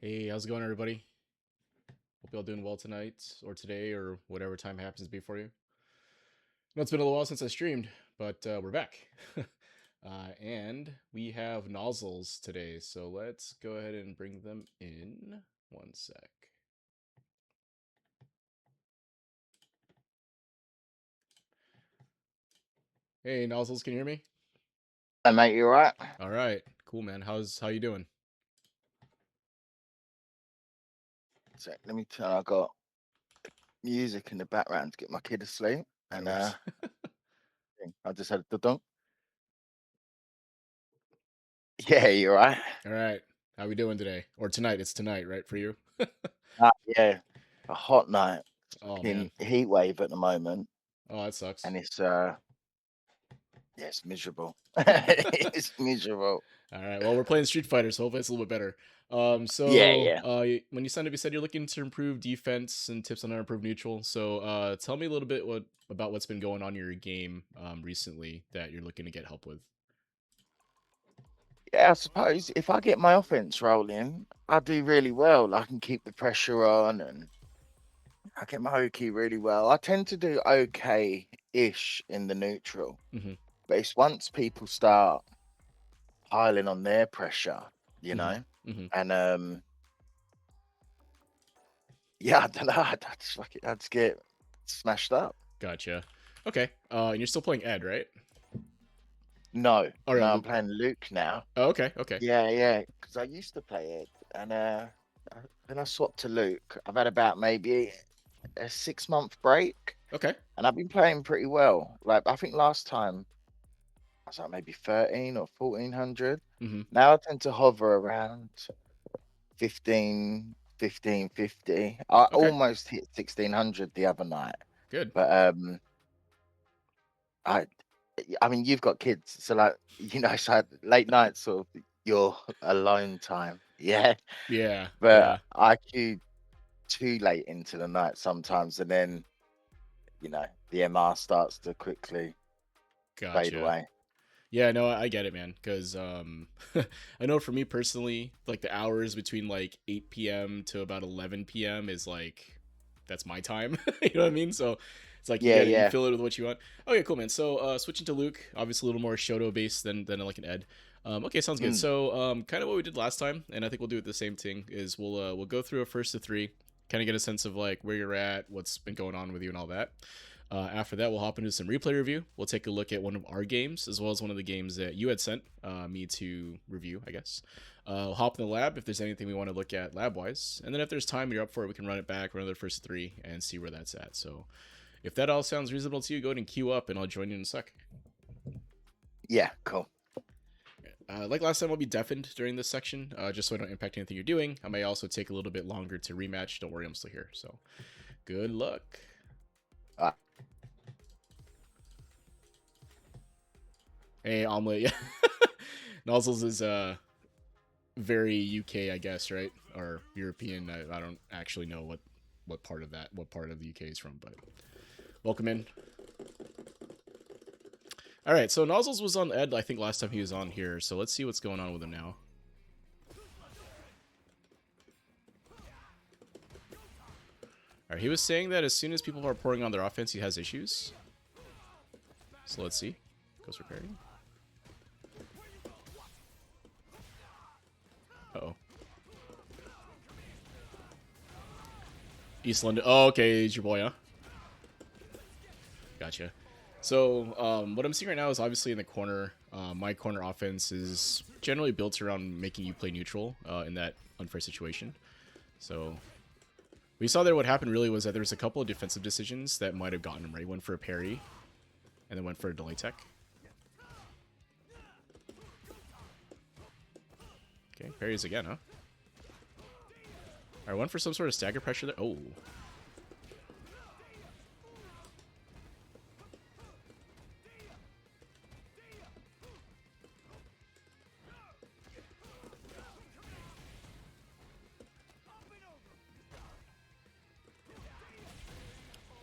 Hey, how's it going, everybody? Hope y'all doing well tonight, or today, or whatever time happens to be for you. I know it's been a little while since I streamed, but we're back. And we have nozzles today, so let's go ahead and bring them in. One sec. Hey, nozzles, can you hear me? Hey mate, you alright? All right, cool, man. How you doing? So let me turn. I got music in the background to get my kid asleep, No and worries. I just had a dunk. Yeah, you're right. All right, how we doing today? Or tonight? It's tonight, right, for you? Yeah, a hot night Oh man. in heat wave at the moment, Oh, that sucks. and it's yeah, it's miserable. It's miserable. All right. Well, we're playing Street Fighter, so hopefully it's a little bit better. Yeah, yeah. When you signed up, you said you're looking to improve defense and tips on how to improve neutral. So, tell me a little bit about what's been going on in your game recently that you're looking to get help with. Yeah, I suppose if I get my offense rolling, I do really well. I can keep the pressure on, and I get my Hoki really well. I tend to do okay-ish in the neutral, Hmm. but it's once people start piling on their pressure, you Hmm. know? Hmm. And yeah, I don't know. I just get smashed up. Gotcha. Okay. And you're still playing Ed, right? No, Oh yeah, no, I'm Luke. playing Luke now. Oh, okay. Okay. Yeah, yeah, because I used to play it, and then I swapped to Luke. I've had about maybe a 6 month break, Okay. and I've been playing pretty well. Like I think last time I was like maybe 13 or 1400. Hmm. Now I tend to hover around 15, 1550. I Okay. almost hit 1600 the other night, Good. but I I mean you've got kids, so like so late nights sort of your alone time. Yeah, Yeah. but Yeah. I queue too late into the night sometimes, and then the MR starts to quickly fade Gotcha. away. Yeah, no, I get it, man. Because I know for me personally, like the hours between like 8 p.m. to about 11 p.m. is like that's my time. You know what I mean? So it's like Yeah, you yeah. fill it with what you want. Okay, cool, man. So switching to Luke, obviously a little more Shoto based than like an Ed. Okay, sounds good. Mm, So kind of what we did last time, and I think we'll do it the same thing. Is we'll go through a first to three, kind of get a sense of like where you're at, what's been going on with you, and all that. After that, we'll hop into some replay review. We'll take a look at one of our games, as well as one of the games that you had sent me to review, I guess. We'll hop in the lab if there's anything we want to look at lab wise. And then if there's time and you're up for it, we can run it back, run the first three, and see where that's at. So if that all sounds reasonable to you, go ahead and queue up, and I'll join you in a sec. yeah, cool. Like last time, I'll be deafened during this section, just so I don't impact anything you're doing. I may also take a little bit longer to rematch. Don't worry, I'm still here. So good luck. Uh, Hey, omelet. Yeah. Nozzles is very UK, I guess, right? Or European. I don't actually know what part of the UK is from, but welcome in. All right, so Nozzles was on Ed, I think last time he was on here, so let's see what's going on with him now. All right, he was saying that as soon as people are pouring on their offense, he has issues. So let's see. Goes repairing. Uh-oh. East London. Oh, okay, he's your boy, huh? Gotcha. So what I'm seeing right now is obviously in the corner. My corner offense is generally built around making you play neutral in that unfair situation. So we saw there what happened really was that there was a couple of defensive decisions that might have gotten him right. He went for a parry and then went for a delay tech. Okay, parries again, huh? Alright, went for some sort of stagger pressure there. Oh.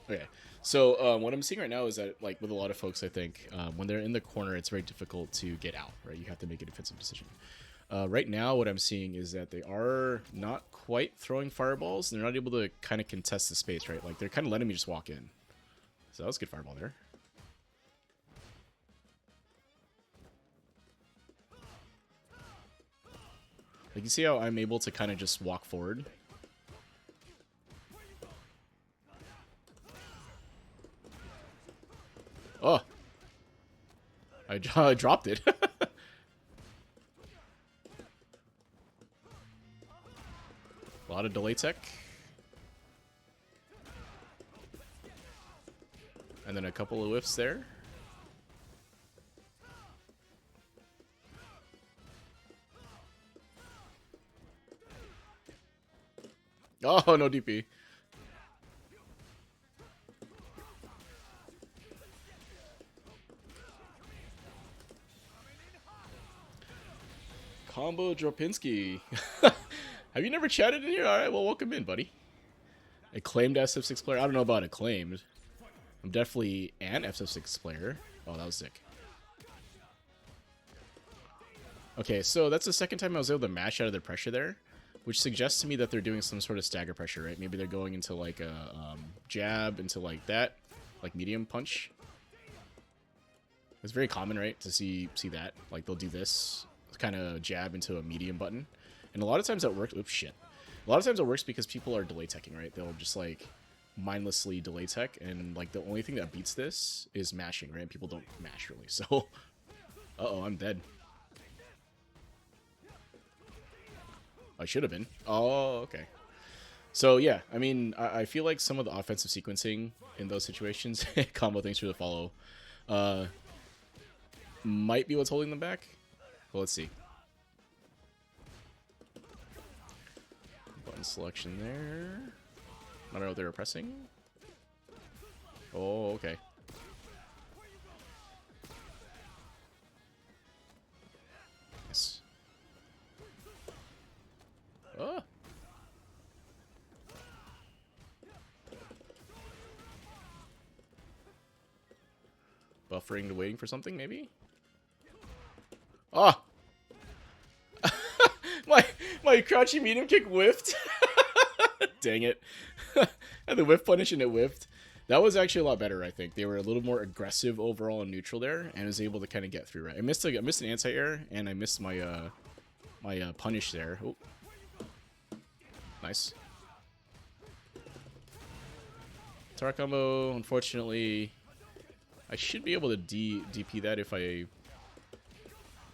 Okay. So what I'm seeing right now is that, like with a lot of folks, I think when they're in the corner, it's very difficult to get out. Right, you have to make a defensive decision. Right now, what I'm seeing is that they are not quite throwing fireballs. And they're not able to kind of contest the space, right? Like, they're kind of letting me just walk in. So that was a good fireball there. Like, you see how I'm able to kind of just walk forward? Oh! I dropped it. A lot of delay tech. And then a couple of whiffs there. Oh, no DP. Combo Dropinski. Have you never chatted in here? Alright, well, welcome in, buddy. Acclaimed SF6 player. I don't know about acclaimed. I'm definitely an SF6 player. Oh, that was sick. Okay, so that's the second time I was able to mash out of their pressure there, which suggests to me that they're doing some sort of stagger pressure, right? Maybe they're going into like a jab, into like that, like medium punch. It's very common, right, to see that. Like, they'll do this kind of jab into a medium button. And a lot of times that works. Oops, shit. A lot of times it works because people are delay teching, right? They'll just, like, mindlessly delay tech. And, like, the only thing that beats this is mashing, right? People don't mash, really. So, uh-oh, I'm dead. I should have been. Oh, okay. So, yeah, I mean, I feel like some of the offensive sequencing in those situations, combo, thanks for the follow, might be what's holding them back. Well, let's see. Button selection there. I don't know what they were pressing. Oh, okay. Yes. Oh. Buffering to waiting for something, maybe? Oh! my crouchy medium kick whiffed. Dang it. And the whiff punish and it whiffed. That was actually a lot better, I think. They were a little more aggressive overall in neutral there, and was able to kind of get through, right? I missed an anti-air, and I missed my punish there. Oh. Nice. Tar combo, unfortunately, I should be able to DP that if I...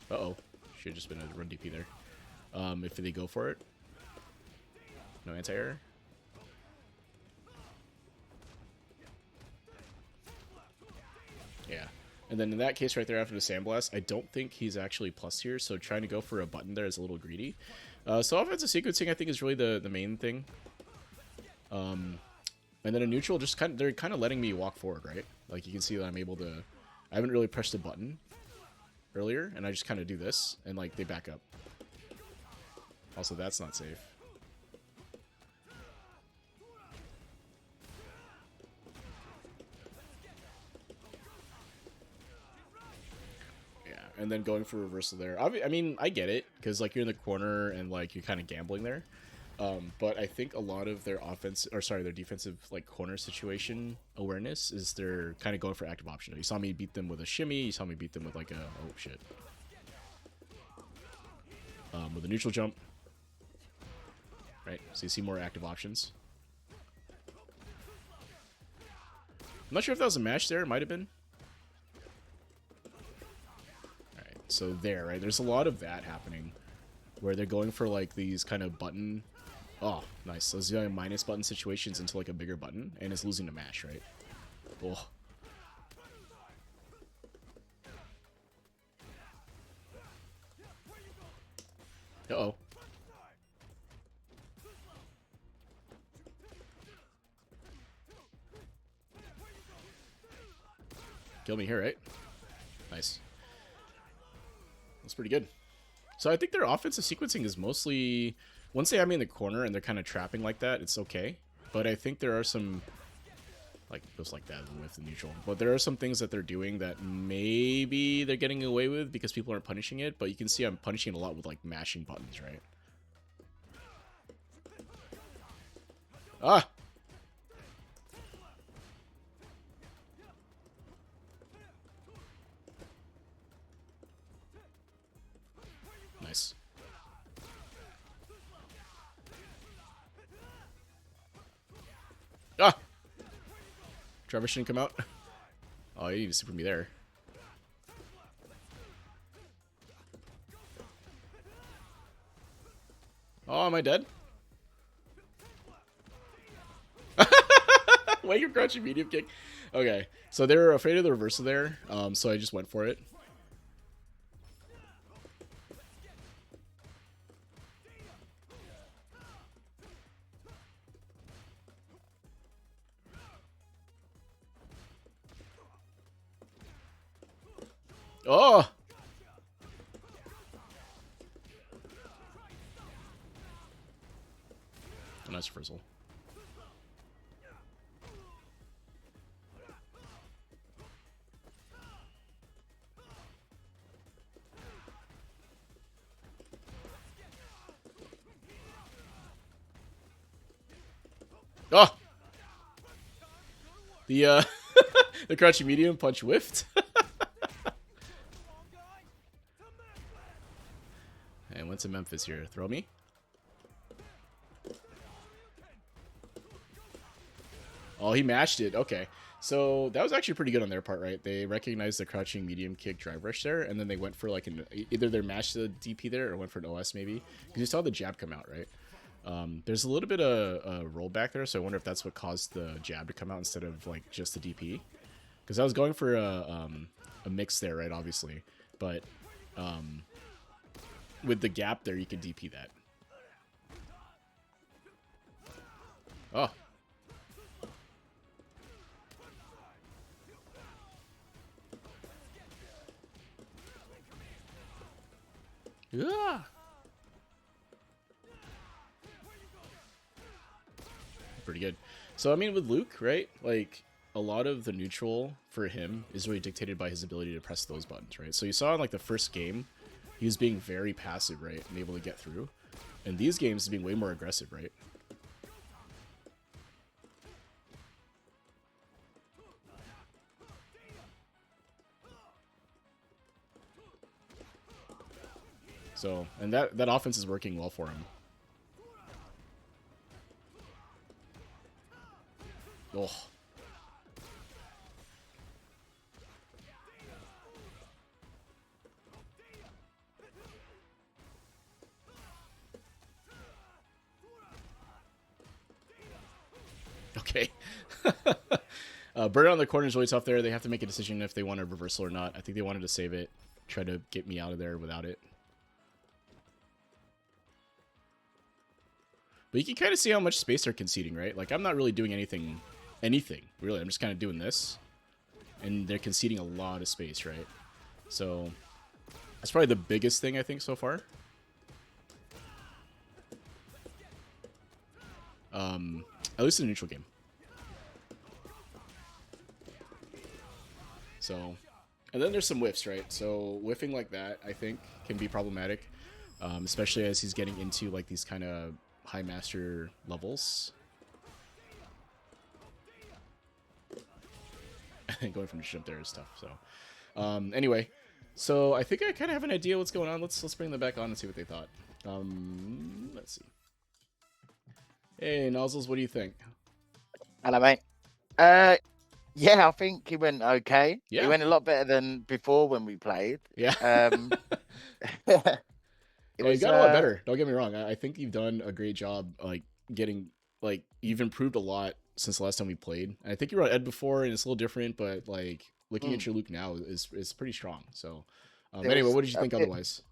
Uh-oh. Should have just been a run DP there. If they go for it. No anti-air. Yeah. And then in that case right there after the Sandblast, I don't think he's actually plus here, so trying to go for a button there is a little greedy. So offensive sequencing I think is really the main thing. And then a neutral, just they're kind of letting me walk forward, right? Like you can see that I'm able to... I haven't really pressed the button earlier, and I just kind of do this, and like they back up. Also, that's not safe. Yeah, and then going for reversal there. I mean, I get it, because like you're in the corner and like you're kind of gambling there. But I think a lot of their their defensive like corner situation awareness is they're kind of going for active option. You saw me beat them with a shimmy. You saw me beat them with like a oh shit, with a neutral jump. Right, so you see more active options. I'm not sure if that was a match there. It might have been. All right, so there, right? There's a lot of that happening, where they're going for like these kind of button. Oh, nice. Those minus button situations into like a bigger button, and it's losing to mash, right? Oh. Uh-oh. Kill me here, right? Nice. That's pretty good. So I think their offensive sequencing is mostly... Once they have me in the corner and they're kind of trapping like that, it's okay. But I think there are some like just like that with the neutral. But there are some things that they're doing that maybe they're getting away with because people aren't punishing it. But you can see I'm punishing it a lot with like mashing buttons, right? Ah, nice. Ah, Trevor shouldn't come out. Oh, you need to super me there. Oh, am I dead? Why you crouching medium kick? Okay, so they were afraid of the reversal there, so I just went for it. Oh! A nice reversal. Oh! The the crouching medium punch whiffed. And went to Memphis here. Throw me. Oh, he matched it. Okay. So that was actually pretty good on their part, right? They recognized the crouching medium kick drive rush there, and then they went for like either they matched the DP there or went for an OS maybe. Because you saw the jab come out, right? There's a little bit of rollback there, so I wonder if that's what caused the jab to come out instead of like just the DP. Because I was going for a mix there, right? Obviously, but with the gap there, you could DP that. Oh. Yeah. Pretty good. So I mean, with Luke, right? Like a lot of the neutral for him is really dictated by his ability to press those buttons, right? So you saw in like the first game, he was being very passive, right, and able to get through. And these games is being way more aggressive, right? So, and that offense is working well for him. Oh. Okay. Burn on the corner is really tough there. They have to make a decision if they want a reversal or not. I think they wanted to save it, try to get me out of there without it. But you can kind of see how much space they're conceding, right? Like, I'm not really doing anything, really. I'm just kind of doing this. And they're conceding a lot of space, right? So, that's probably the biggest thing, I think, so far. At least in the neutral game. So, and then there's some whiffs, right? So, whiffing like that, I think, can be problematic. Especially as he's getting into, like, these kind of high master levels. And going from the jump there is tough. So, anyway, so I think I kind of have an idea what's going on. Let's bring them back on and see what they thought. Let's see. Hey, Nozzles, what do you think? Hello, mate. Yeah, I think he went okay. Yeah. He went a lot better than before when we played. Yeah. It Yeah, you got a lot better. Don't get me wrong. I think you've done a great job, like getting, like you've improved a lot since the last time we played. And I think you were on Ed before, and it's a little different, but like looking at your Luke now is pretty strong. So, anyway, what did you think otherwise?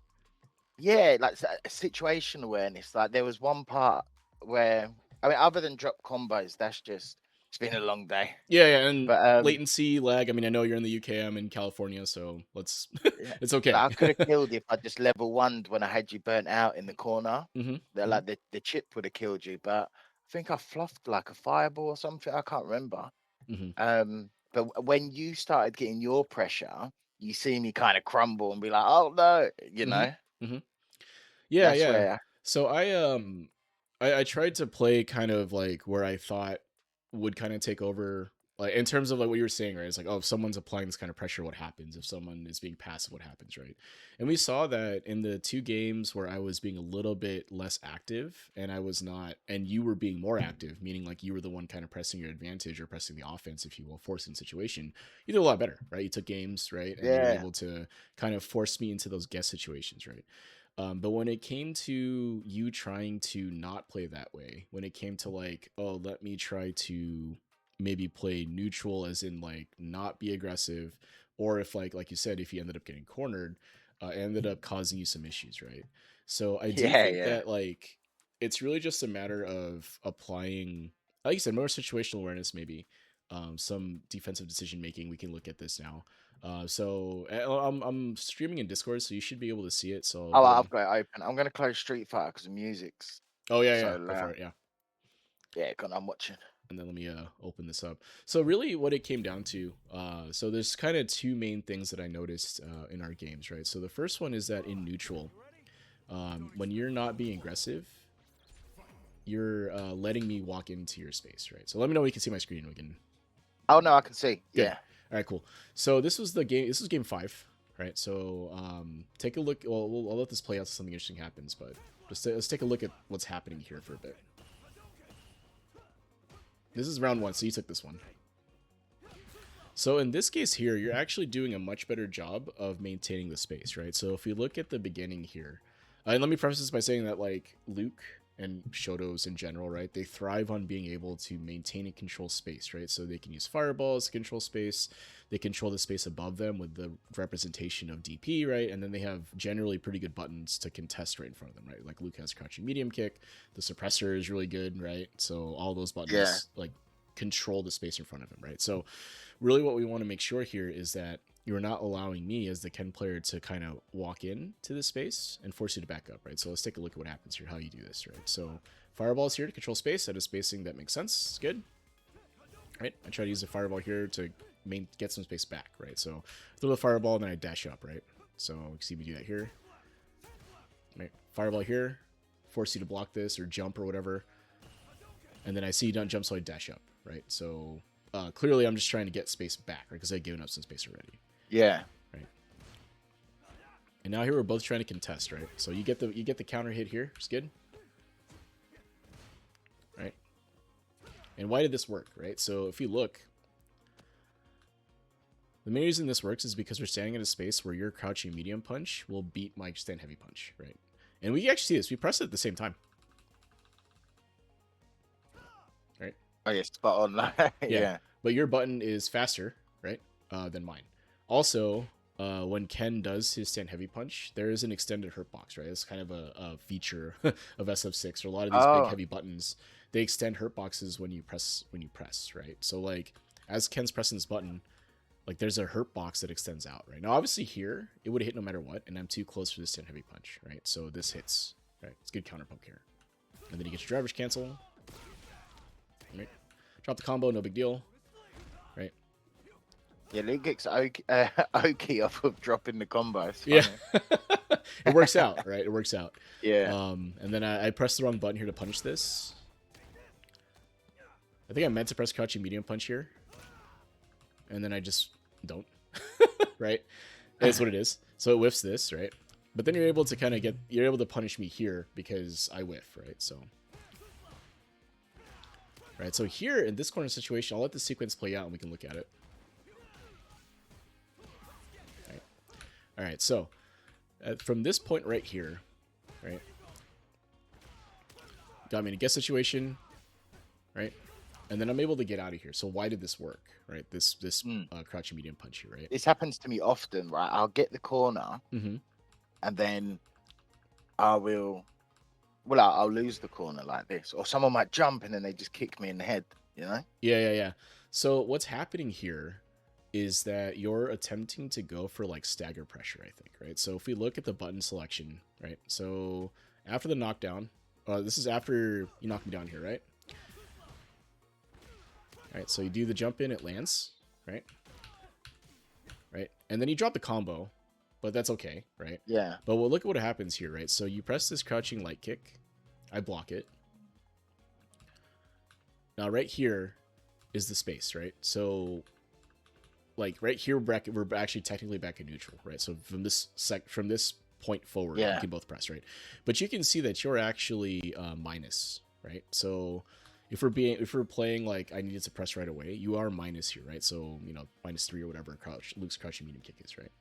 Yeah, like situation awareness. Like there was one part where I mean, other than drop combos, that's just it's been a long day. Yeah, and But latency, lag. I mean, I know you're in the UK. I'm in California, so let's. yeah, It's okay. like, I could have killed you if I just level one when I had you burnt out in the corner. Mm-hmm. Like the chip would have killed you, but I think I fluffed like a fireball or something. I can't remember. Hmm. But when you started getting your pressure, you see me kind of crumble and be like, "Oh no," Hmm. Hmm. Yeah, That's yeah. where, So I tried to play kind of like where I thought would kind of take over, like in terms of like what you were saying, right? It's like, oh, if someone's applying this kind of pressure, what happens? If someone is being passive, what happens, right? And we saw that in the two games where I was being a little bit less active and I was not, and you were being more active, meaning like you were the one kind of pressing your advantage or pressing the offense, if you will, forcing the situation. You did a lot better, right? You took games, right? And you were yeah, able to kind of force me into those guess situations, right? But when it came to you trying to not play that way, when it came to like, oh, let me try to maybe play neutral, as in like not be aggressive, or if like you said, if you ended up getting cornered, it ended up causing you some issues, right? So I do yeah, think yeah. that like it's really just a matter of applying, like you said, more situational awareness, maybe some defensive decision making. We can look at this now. I'm streaming in Discord, so you should be able to see it. So I'll Oh, go ahead I've and got it open. I'm gonna close Street Fighter because the music's oh yeah, yeah, so go for loud. it, yeah. Yeah, God, I'm watching. And then let me open this up. So really, what it came down to, so there's kind of two main things that I noticed in our games, right? So the first one is that in neutral, when you're not being aggressive, you're letting me walk into your space, right? So let me know when you can see my screen. We can Oh no, I can see. good. Yeah. All right, cool. So this was the game. This is game 5, right? So take a look. Well, I'll let this play out so something interesting happens, but just let's take a look at what's happening here for a bit. This is round 1, so you took this one. So in this case here, you're actually doing a much better job of maintaining the space, right? So if we look at the beginning here, and let me preface this by saying that like Luke and Shotos in general, right? They thrive on being able to maintain and control space, right? So they can use fireballs to control space. They control the space above them with the representation of DP, right? And then they have generally pretty good buttons to contest right in front of them, right? Like Luke has crouching medium kick. The suppressor is really good, right? So all those Yeah. buttons like control the space in front of him, right? So really what we want to make sure here is that you're not allowing me as the Ken player to kind of walk in to this space and force you to back up, right? So let's take a look at what happens here, how you do this, right? So fireball's here to control space at a spacing that makes sense. It's good, right? I try to use the fireball here to get some space back, right? So throw the fireball and then I dash up, right? So you can see me do that here, right? Fireball here, force you to block this or jump or whatever. And then I see you don't jump, so I dash up, right? So clearly I'm just trying to get space back, right? Because I've given up some space already, Yeah. right? And now here we're both trying to contest, right? So you get the counter hit here, it's good, right? And why did this work, right? So if you look, the main reason this works is because we're standing at a space where your crouching medium punch will beat my stand heavy punch, right? And we actually see this. We press it at the same time, right? Oh yeah, spot on. Yeah, Yeah. but your button is faster, right, than mine. Also, when Ken does his stand heavy punch, there is an extended hurt box, right? It's kind of a feature of SF6. Or a lot of these big Oh, heavy buttons, they extend hurt boxes when you press, right? So like as Ken's pressing this button, like there's a hurt box that extends out, right? Now obviously here it would hit no matter what, and I'm too close for this stand heavy punch, right? So this hits, right? It's good counter poke here, and then you get your driver's cancel, right? Drop the combo, no big deal, right? yeah. Luke gets Oki off of dropping the combo. It's Yeah. funny. It works out, right? It works out. Yeah. And then I pressed the wrong button here to punish this. I think I meant to press crouching medium punch here. And then I just don't. Right? It's what it is. So it whiffs this, right? But then you're able to kind of you're able to punish me here because I whiff, right? So. Right, so here in this corner situation, I'll let the sequence play out and we can look at it. All right, so from this point right here, right, got me in a guess situation, right, and then I'm able to get out of here. So why did this work, right? This crouching medium punch here, right? This happens to me often, right? I'll get the corner Mm-hmm. and then I will, well, I'll lose the corner like this, or someone might jump and then they just kick me in the head, you know? Yeah. So what's happening here is that you're attempting to go for like stagger pressure, I think, right? So if we look at the button selection, right? So after the knockdown, this is after you knock me down here, right? right? So you do the jump in, it lands, right? Right, and then you drop the combo, but that's okay, right? Yeah. But look at what happens here, right? So you press this crouching light kick, I block it. Now right here is the space, right? So like right here, we're actually technically back in neutral, right? So from this point forward, you Yeah. can both press, right? But you can see that you're actually minus, right? So if we're playing like I needed to press right away, you are minus here, right? So -3 or whatever Luke's crouching medium kick is, right?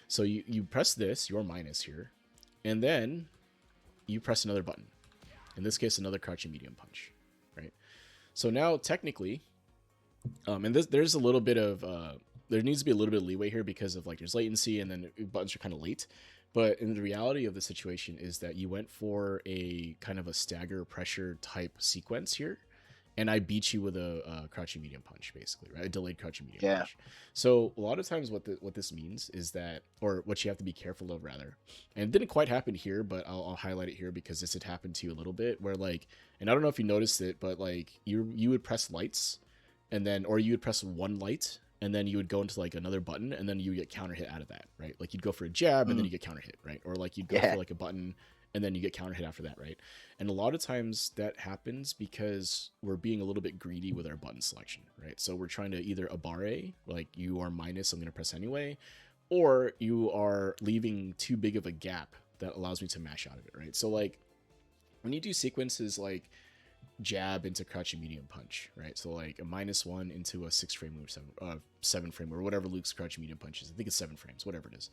So you press this, you're minus here, and then you press another button. In this case, another crouching medium punch, right? So now technically, and there's a little bit of there needs to be a little bit of leeway here because of like there's latency and then buttons are kind of late. But in the reality of the situation is that you went for a kind of a stagger pressure type sequence here, and I beat you with a crouching medium punch, basically, right? A delayed crouching medium Yeah. punch. So a lot of times, what this means is that, or what you have to be careful of, rather, and it didn't quite happen here, but I'll highlight it here because this had happened to you a little bit, where like, and I don't know if you noticed it, but like you would press lights, and then, or you would press one light, and then you would go into like another button, and then you would get counter hit out of that, right? Like you'd go for a jab, and then you get counter hit, right? Or like you'd go for like a button, and then you get counter hit after that, right? And a lot of times that happens because we're being a little bit greedy with our button selection, right? So we're trying to either abare, like you are minus, I'm going to press anyway, or you are leaving too big of a gap that allows me to mash out of it, right? So like when you do sequences like jab into crouching medium punch, right? So like a -1 into a 6 frame or 7 frame or whatever Luke's crouching medium punch is. I think it's 7 frames, whatever it is.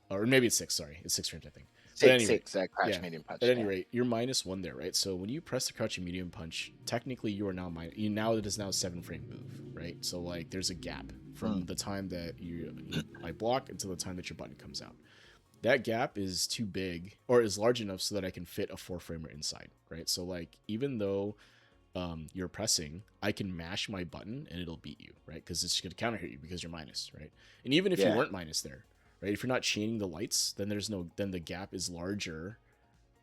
Or maybe it's 6, sorry. It's 6 frames, I think. Six, crouch medium punch. At any rate, you're -1 there, right? So when you press the crouching medium punch, technically you are now it is now a 7 frame move, right? So like there's a gap from the time that I block until the time that your button comes out. That gap is too big or is large enough so that I can fit a 4 framer inside, right? So like even though you're pressing, I can mash my button and it'll beat you, right? Because it's going to counter hit you because you're minus, right? And even if you weren't minus there, right? If you're not chaining the lights, then then the gap is larger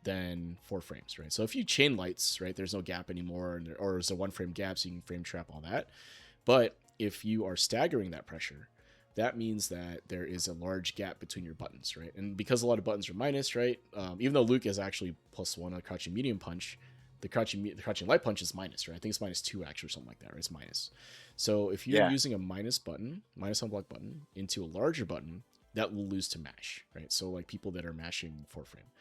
than 4 frames, right? So if you chain lights, right, there's no gap anymore, or there's a 1 frame gap, so you can frame trap all that. But if you are staggering that pressure, that means that there is a large gap between your buttons, right? And because a lot of buttons are minus, right? Even though Luke is actually +1 on a crouching medium punch, the crouching light punch is minus, right? I think it's -2 actually, or something like that, right? It's minus. So if you're using a minus unblock button into a larger button, that will lose to mash, right? So like people that are mashing 4 frame.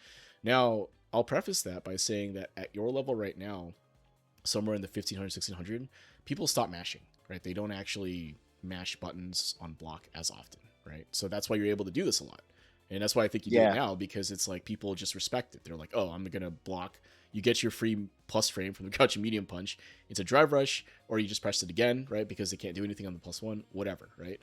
Now, I'll preface that by saying that at your level right now, somewhere in the 1500, 1600, people stop mashing, right? They don't actually mash buttons on block as often, right? So that's why you're able to do this a lot. And that's why I think you do it now, because it's like people just respect it. They're like, oh, I'm going to block. You get your free plus frame from the crouching medium punch. It's a drive rush, or you just press it again, right? Because they can't do anything on the +1, whatever, right?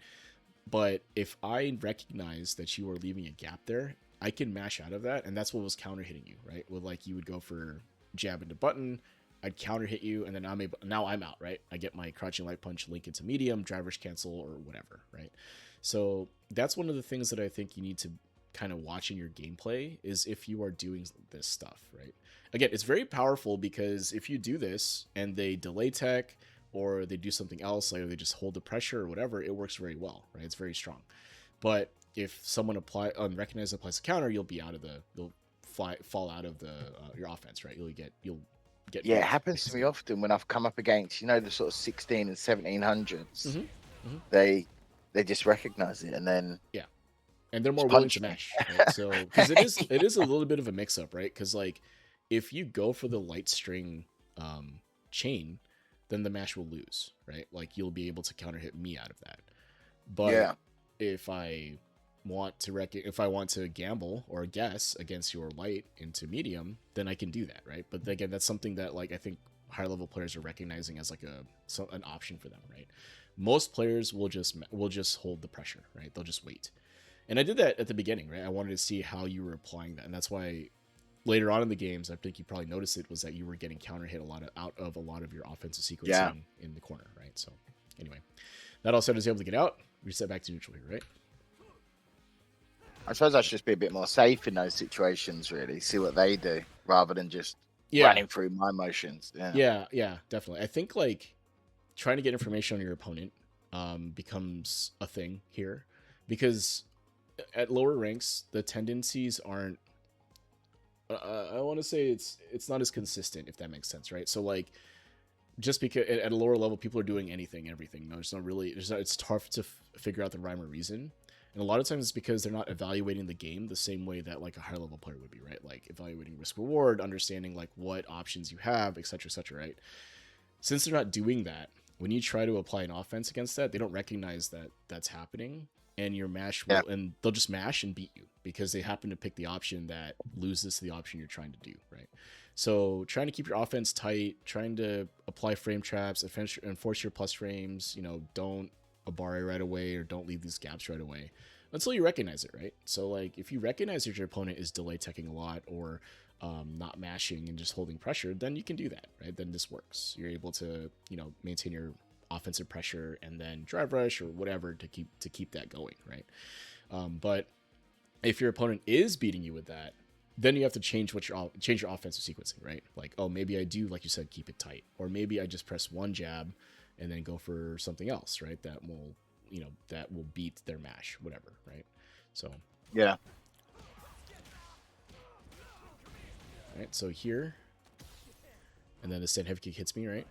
But if I recognize that you are leaving a gap there, I can mash out of that. And that's what was counter hitting you, right? With like you would go for jab into button, I'd counter hit you, and then now I'm out, right? I get my crouching light punch link into medium, drivers cancel, or whatever, right? So that's one of the things that I think you need to kind of watch in your gameplay is if you are doing this stuff, right? Again, it's very powerful because if you do this and they delay tech or they do something else, like they just hold the pressure or whatever, it works very well, right? It's very strong. But if someone unrecognized applies a counter, you'll fall out of your offense, right? You'll get it happens to me often when I've come up against the sort of 16 and 1700s. They just recognize it, and then and they're more willing to mash, right? So because it is a little bit of a mix up, right? Because like if you go for the light string chain, then the mash will lose, right? Like you'll be able to counter hit me out of that. But if I want to gamble or guess against your light into medium, then I can do that, right? But again, that's something that like I think higher level players are recognizing as like an option for them, right? Most players will just hold the pressure, right? They'll just wait. And I did that at the beginning, right? I wanted to see how you were applying that, and that's why later on in the games, I think you probably noticed it, was that you were getting counter hit out of a lot of your offensive sequencing in the corner, right? So anyway, that all said, is able to get out, reset back to neutral here, right? I suppose I should just be a bit more safe in those situations, really. See what they do rather than just running through my motions. Yeah, definitely. I think like trying to get information on your opponent becomes a thing here, because at lower ranks the tendencies aren't. I want to say it's not as consistent, if that makes sense, right? So like, just because at a lower level people are doing anything, everything. No, it's not really. It's tough to figure out the rhyme or reason, and a lot of times it's because they're not evaluating the game the same way that like a higher level player would be, right? Like evaluating risk reward, understanding like what options you have, etc., etc., right? Since they're not doing that, when you try to apply an offense against that, they don't recognize that that's happening, and your mash Yeah. will, and they'll just mash and beat you because they happen to pick the option that loses to the option you're trying to do, right? So trying to keep your offense tight, trying to apply frame traps, enforce your plus frames, don't abare right away or don't leave these gaps right away until you recognize it, right? So like if you recognize that your opponent is delay teching a lot or not mashing and just holding pressure, then you can do that, right? Then this works. You're able to, maintain your offensive pressure and then drive rush or whatever to keep that going, right? But if your opponent is beating you with that, then you have to change your offensive sequencing, right? Like, oh, maybe I do, like you said, keep it tight, or maybe I just press one jab and then go for something else, right? That will beat their mash, whatever, right? So Yeah. right, so here, and then the stand heavy kick hits me, right?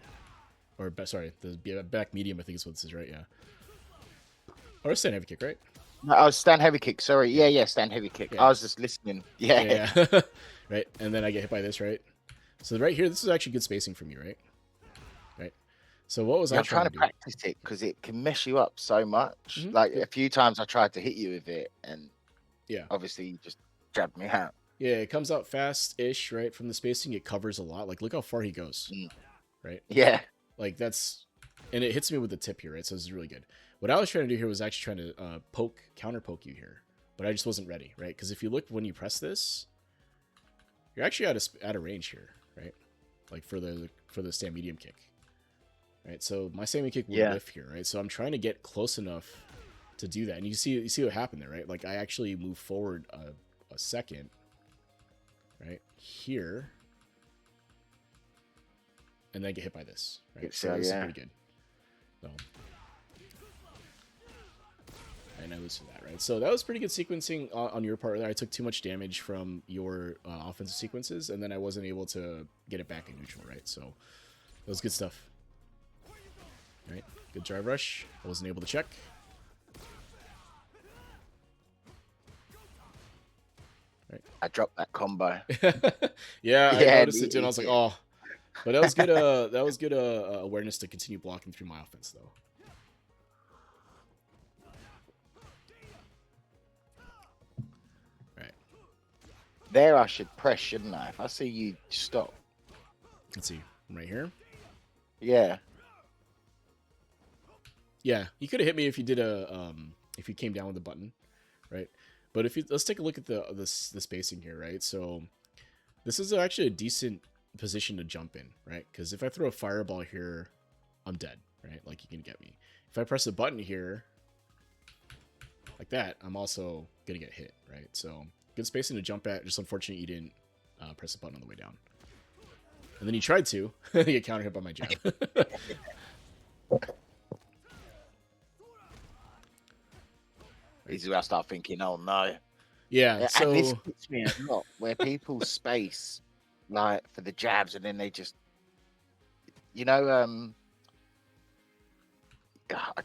Or sorry, the back medium, I think is what this is, right? Yeah. Or stand heavy kick, right? No, I was stand heavy kick. Sorry. Yeah, stand heavy kick. Yeah. I was just listening. Yeah. Yeah. Right, and then I get hit by this, right? So right here, this is actually good spacing for me, right? Right. So what was I I'm trying to do? practice it because it can mess you up so much. Mhm. Like a few times I tried to hit you with it, and Yeah. obviously you just jabbed me out. Yeah, it comes out fast-ish, right? From the spacing, it covers a lot. Like, look how far he goes, right? Yeah. Like, that's... And it hits me with the tip here, right? So this is really good. What I was trying to do here was actually trying to counter poke you here. But I just wasn't ready, right? Because if you look when you press this, you're actually out of range here, right? Like, for the stand medium kick. Right? So my stand medium kick would whiff here, right? So I'm trying to get close enough to do that. And you see what happened there, right? Like, I actually moved forward a second, right here, and then get hit by this, right? So this is pretty good. So I know this is that, right? So that was pretty good sequencing on your part. I took too much damage from your offensive sequences, and then I wasn't able to get it back in neutral, right? So that was good stuff, right? Good drive rush. I wasn't able to check. Right. I dropped that combo. Yeah, I noticed it too, and I was like, oh. But that was good. That was good awareness to continue blocking through my offense, though. Right. There, I should press, shouldn't I? If I see you stop. Let's see. Right here. Yeah. Yeah, you could have hit me if you did if you came down with the button, right? But let's take a look at the spacing here, right? So this is actually a decent position to jump in, right? Because if I throw a fireball here, I'm dead, right? Like, you can get me. If I press a button here, like that, I'm also gonna get hit, right? So good spacing to jump at. Just unfortunate you didn't press the button on the way down. And then you tried to, you get counter hit by my jab. This is where I start thinking, oh no. Yeah, so... And this hits me a lot, where people space, like, for the jabs, and then they just,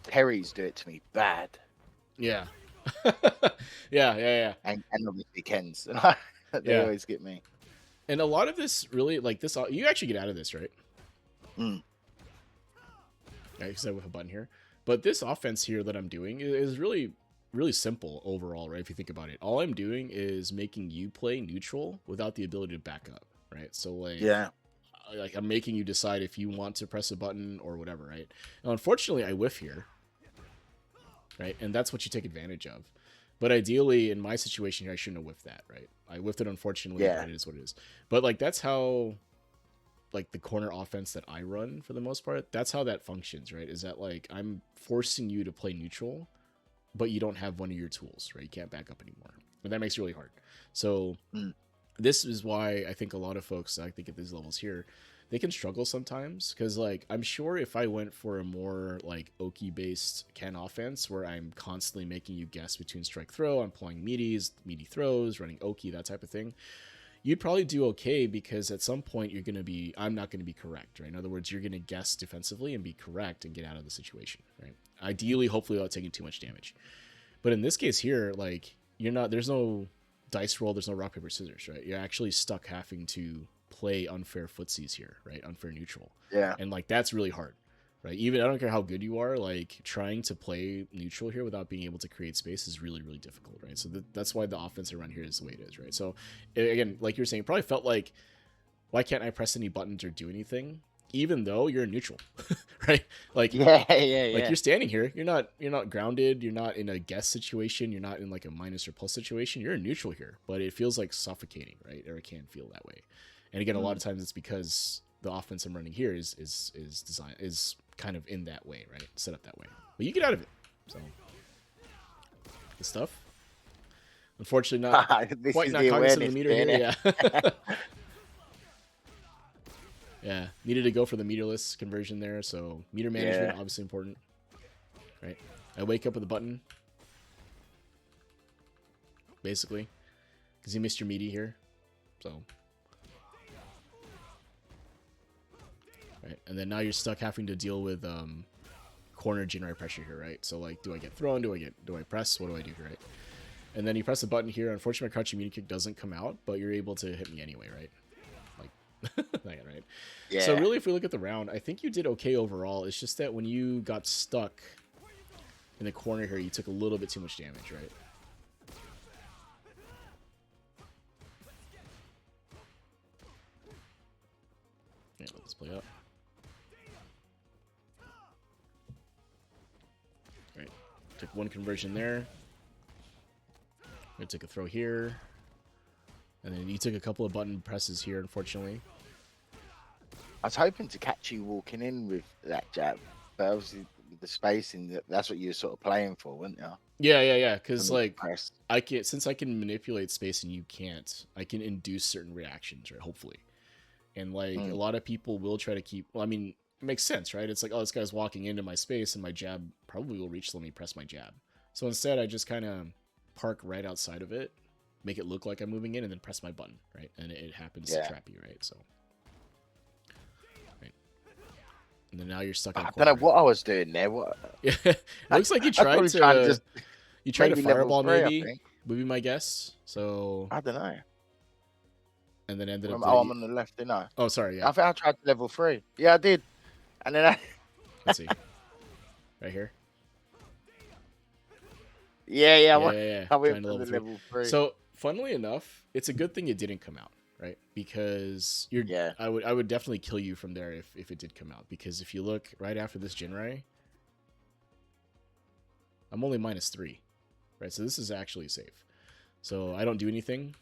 Terry's do it to me bad. Yeah. yeah. And obviously Ken's. They always get me. And a lot of this really, like, this, you actually get out of this, right? Mm. Right, because I have a button here. But this offense here that I'm doing is really simple overall, right? If you think about it, all I'm doing is making you play neutral without the ability to back up, right? So like, like I'm making you decide if you want to press a button or whatever, right? Now, unfortunately, I whiff here, right? And that's what you take advantage of. But ideally, in my situation here, I shouldn't have whiffed that, right? I whiffed it, unfortunately, but it is what it is. But like, that's how, like, the corner offense that I run for the most part, that's how that functions, right? Is that like, I'm forcing you to play neutral, but you don't have one of your tools, right? You can't back up anymore. And that makes it really hard. So this is why I think a lot of folks, I think at these levels here, they can struggle sometimes because like I'm sure if I went for a more like Oki based can offense where I'm constantly making you guess between strike throw, I'm pulling meaties, meaty throws, running Oki, that type of thing, you'd probably do okay because at some point you're going to be, I'm not going to be correct, right? In other words, you're going to guess defensively and be correct and get out of the situation, right? Ideally, hopefully without taking too much damage. But in this case here, like you're not, there's no dice roll, there's no rock, paper, scissors, right? You're actually stuck having to play unfair footsies here, right? Unfair neutral. Yeah. And like that's really hard, right? Even I don't care how good you are, like trying to play neutral here without being able to create space is really, really difficult, right? So that's why the offense around here is the way it is, right? So again, like you're saying, it probably felt like, why can't I press any buttons or do anything? Even though you're neutral, right? Like, Yeah. you're standing here, you're not grounded, you're not in a guess situation, you're not in like a minus or plus situation, you're in neutral here, but it feels like suffocating, right? Or it can feel that way. And again, a lot of times it's because the offense I'm running here is designed, is kind of in that way, right? Set up that way. But you get out of it. So good stuff. Unfortunately, not This quite is not the cognizant of awareness the meter there. here. Yeah. Yeah. Needed to go for the meterless conversion there. So meter management, Yeah. obviously important. Right. I wake up with a button. Basically. Because you missed your meaty here. So. Right. And then now you're stuck having to deal with corner Jinrai pressure here, right? So like, do I get thrown? Do I press? What do I do here, right? And then you press the button here. Unfortunately, my crouching meaty kick doesn't come out, but you're able to hit me anyway, right? Like, right? Yeah. So really, if we look at the round, I think you did okay overall. It's just that when you got stuck in the corner here, you took a little bit too much damage, right? Yeah, let's play up. Right, took one conversion there. Gonna take a throw here. And then you took a couple of button presses here, unfortunately. I was hoping to catch you walking in with that jab, but obviously with the spacing, that's what you were sort of playing for, weren't you? Yeah. Because From the like press. since I can manipulate space and you can't, I can induce certain reactions, right? Hopefully. And like a lot of people will try to keep. Well, I mean, it makes sense, right? It's like, oh, this guy's walking into my space, and my jab probably will reach. Let me press my jab. So instead, I just kind of park right outside of it, make it look like I'm moving in, and then press my button, right? And it happens to trap you, right? So. And then now you're stuck in a corner. I don't know what I was doing there. What? Yeah, it looks like you tried to. You tried to fireball, maybe. Would be my guess. So I don't know. And then ended up. Oh, I'm on the left, didn't I? Oh, sorry. Yeah. I think I tried level 3. Yeah, I did. And then Let's see. Right here. Yeah. I Trying went to for the level 3. So, funnily enough, it's a good thing it didn't come out, right? Because you're. Yeah. I would definitely kill you from there if it did come out. Because if you look right after this Jinrai, I'm only -3, right? So this is actually safe. So I don't do anything.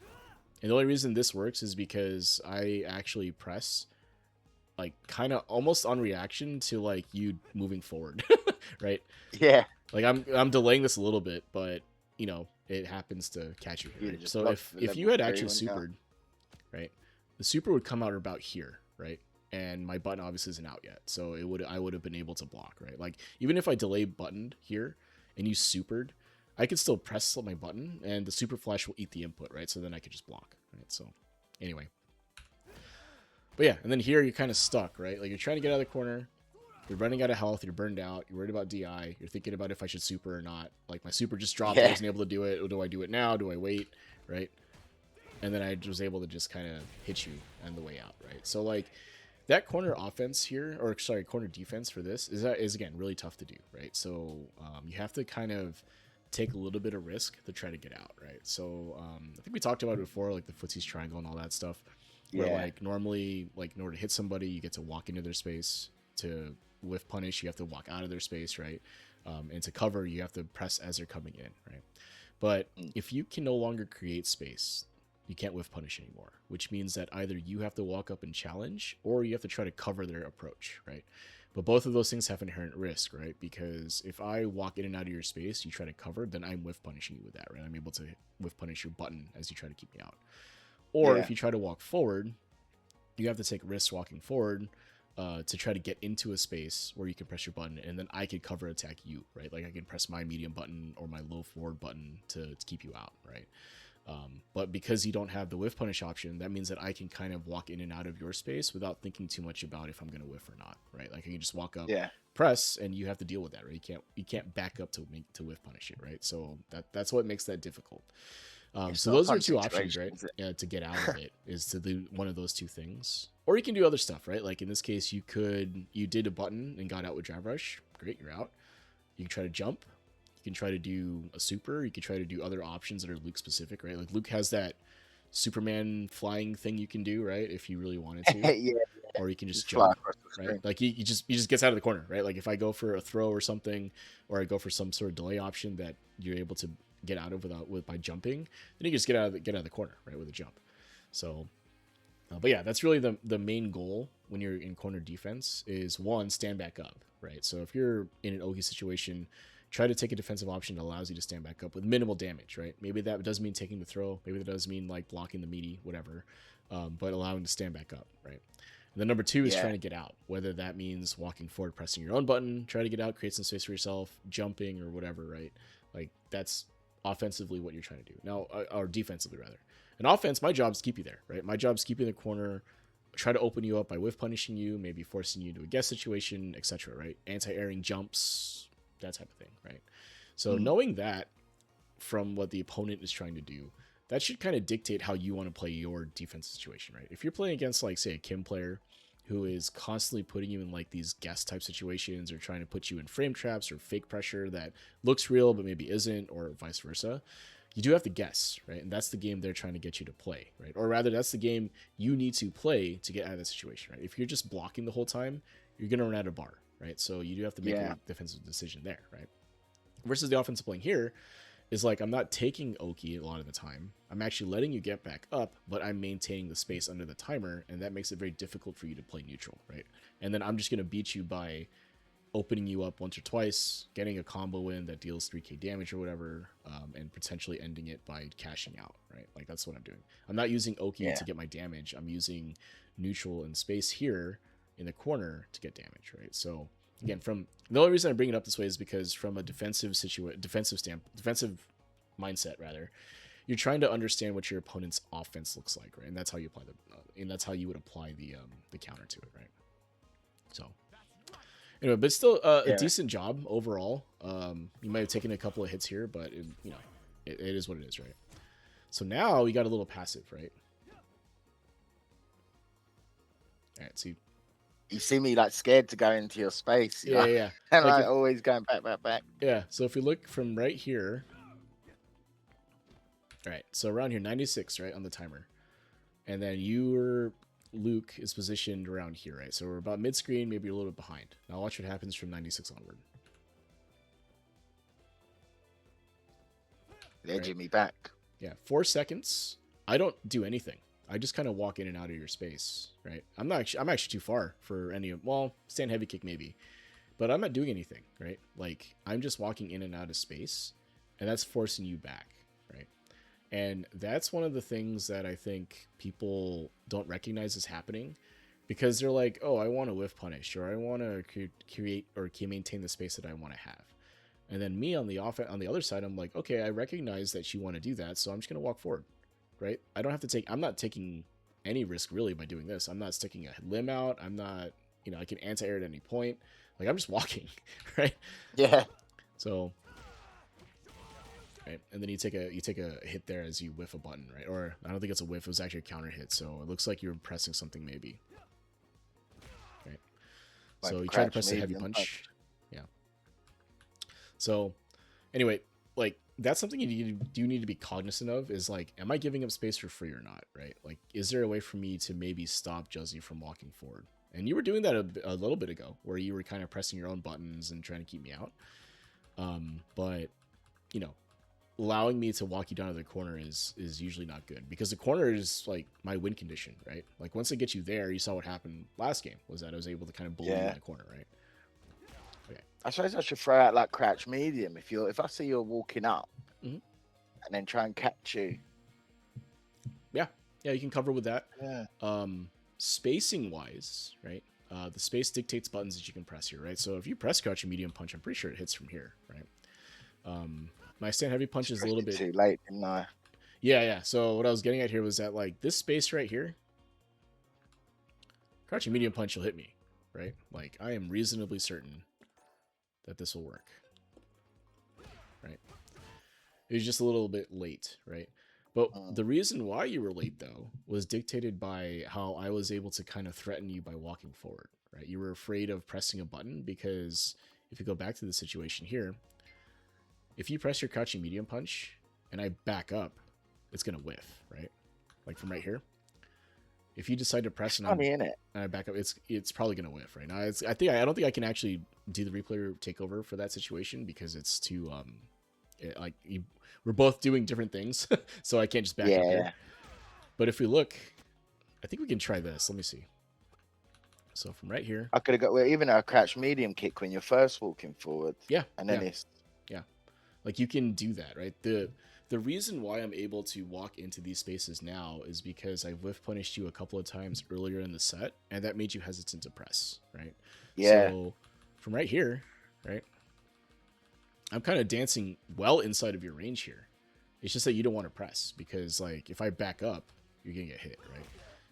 And the only reason this works is because I actually press, like, kind of almost on reaction to, like, you moving forward, right? Yeah. Like, I'm delaying this a little bit, but, you know, it happens to catch you here. Right? So if you had actually supered, right, the super would come out about here, right? And my button obviously isn't out yet. So I would have been able to block, right? Like, even if I delay buttoned here and you supered, I could still press my button, and the super flash will eat the input, right? So then I could just block, right? So, anyway. But yeah, and then here you're kind of stuck, right? Like, you're trying to get out of the corner, you're running out of health, you're burned out, you're worried about DI, you're thinking about if I should super or not. Like, my super just dropped, I wasn't able to do it. Do I do it now? Do I wait? Right? And then I was able to just kind of hit you on the way out, right? So, like, that corner offense here, or sorry, corner defense for this is again, really tough to do, right? So, you have to kind of take a little bit of risk to try to get out, right? So I think we talked about it before, like the footsies triangle and all that stuff, where like normally, like in order to hit somebody, you get to walk into their space. To whiff punish, you have to walk out of their space, right? And to cover, you have to press as they're coming in, right? But if you can no longer create space, you can't whiff punish anymore, which means that either you have to walk up and challenge, or you have to try to cover their approach, right? But both of those things have inherent risk, right? Because if I walk in and out of your space, you try to cover, then I'm whiff punishing you with that, right? I'm able to whiff punish your button as you try to keep me out. Or if you try to walk forward, you have to take risks walking forward to try to get into a space where you can press your button, and then I could cover attack you, right? Like I can press my medium button or my low forward button to keep you out, right? But because you don't have the whiff punish option, that means that I can kind of walk in and out of your space without thinking too much about if I'm going to whiff or not, right? Like I can just walk up, Yeah. press, and you have to deal with that, right? You can't back up to whiff punish it, right? So that's what makes that difficult. It's So not a those are fun two options, situation, right? is it? To get out of it is to do one of those two things, or you can do other stuff, right? Like in this case, you did a button and got out with drive rush. Great, you're out. You can try to jump. You can try to do a super. You can try to do other options that are Luke specific, right? Like Luke has that Superman flying thing you can do, right? If you really wanted to, Yeah, or you can just just fly jump, across the right? screen. Like he just gets out of the corner, right? Like if I go for a throw or something, or I go for some sort of delay option that you're able to get out of with by jumping, then you just get out of the corner, right, with a jump. So, but yeah, that's really the main goal when you're in corner defense is one, stand back up, right? So if you're in an Oki situation, try to take a defensive option that allows you to stand back up with minimal damage, right? Maybe that does mean taking the throw, maybe that does mean like blocking the meaty, whatever, but allowing to stand back up, right? And then number two is Yeah. trying to get out, whether that means walking forward, pressing your own button, try to get out, create some space for yourself, jumping or whatever, right? Like that's offensively what you're trying to do now, or defensively rather. In offense, my job is to keep you there, right? My job is to keep you in the corner, try to open you up by whiff punishing you, maybe forcing you into a guess situation, etc. Right? Anti-airing jumps, that type of thing, right? So Mm. knowing that from what the opponent is trying to do, that should kind of dictate how you want to play your defensive situation, right? If you're playing against like say a Kim player who is constantly putting you in like these guess type situations or trying to put you in frame traps or fake pressure that looks real but maybe isn't, or vice versa, you do have to guess, right? And that's the game they're trying to get you to play, right? Or rather, that's the game you need to play to get out of that situation, right? If you're just blocking the whole time, you're going to run out of bar, right? So you do have to make Yeah. a defensive decision there, right? Versus the offensive playing here is like I'm not taking Oki a lot of the time. I'm actually letting you get back up, but I'm maintaining the space under the timer, and that makes it very difficult for you to play neutral, right? And then I'm just going to beat you by opening you up once or twice, getting a combo in that deals 3k damage or whatever, and potentially ending it by cashing out, right? Like that's what I'm doing. I'm not using Oki Yeah. to get my damage. I'm using neutral and space here in the corner to get damage, right? So again, from the only reason I bring it up this way is because from a defensive mindset rather, you're trying to understand what your opponent's offense looks like, right? And that's how you apply and that's how you would apply the counter to it, right? So anyway, but still a Yeah. decent job overall. You might have taken a couple of hits here, but it is what it is, right? So now we got a little passive, right? All right, see, You see me like scared to go into your space, you know, yeah. and Like like if, always going back. yeah. So if we look from right here, all right. So around here, 96, right, on the timer, and then Luke is positioned around here, right? So we're about mid screen, maybe a little bit behind. Now watch what happens from 96 onward. Edging me back. Yeah, 4 seconds. I don't do anything. I just kind of walk in and out of your space, right? I'm actually too far for any of, well, stand heavy kick maybe, but I'm not doing anything, right? Like I'm just walking in and out of space, and that's forcing you back, right? And that's one of the things that I think people don't recognize is happening because they're like, oh, I want to whiff punish, or I want to create or maintain the space that I want to have. And then me on the other side, I'm like, okay, I recognize that you want to do that, so I'm just gonna walk forward, right? I'm not taking any risk really by doing this. I'm not sticking a limb out. I'm not, I can anti-air at any point. Like I'm just walking, right? Yeah. So, right, and then you take a hit there as you whiff a button, right? Or I don't think it's a whiff. It was actually a counter hit, so it looks like you're pressing something maybe, right? Like So you try to crouch press the heavy medium punch. Yeah. So anyway, like that's something you do need to be cognizant of is like, am I giving up space for free or not, right? Like, is there a way for me to maybe stop Juzzy from walking forward? And you were doing that a little bit ago, where you were kind of pressing your own buttons and trying to keep me out. But allowing me to walk you down to the corner is usually not good because the corner is like my win condition, right? Like once I get you there, you saw what happened last game was that I was able to kind of bully you in the corner, right? I suppose I should throw out like crouch medium if I see you're walking up Mhm. and then try and catch you. Yeah, you can cover with that. Yeah. spacing wise, right? The space dictates buttons that you can press here, right? So if you press crouch and medium punch, I'm pretty sure it hits from here, right? My stand heavy punch Just is a pressed little it bit. too late, didn't I? Yeah. So what I was getting at here was that like this space right here, crouch and medium punch will hit me, right? Like I am reasonably certain that this will work, right? It was just a little bit late, right? But Mm. the reason why you were late, though, was dictated by how I was able to kind of threaten you by walking forward, right? You were afraid of pressing a button because if you go back to the situation here, if you press your crouching medium punch and I back up, it's going to whiff, right? Like from right here. If you decide to It's press and funny, isn't it? I back up, it's probably going to whiff right now. I don't think I can actually do the replayer takeover for that situation because it's too like we're both doing different things, so I can't just back up here. Yeah. But if we look, I think we can try this. Let me see. So from right here, I could have got well, even a crouch medium kick when you're first walking forward, yeah, and then yeah, it's yeah, like you can do that, right? The reason why I'm able to walk into these spaces now is because I whiff punished you a couple of times earlier in the set, and that made you hesitant to press, right? yeah. So from right here, right, I'm kind of dancing well inside of your range here. It's just that you don't want to press because, like, if I back up, you're gonna get hit, right?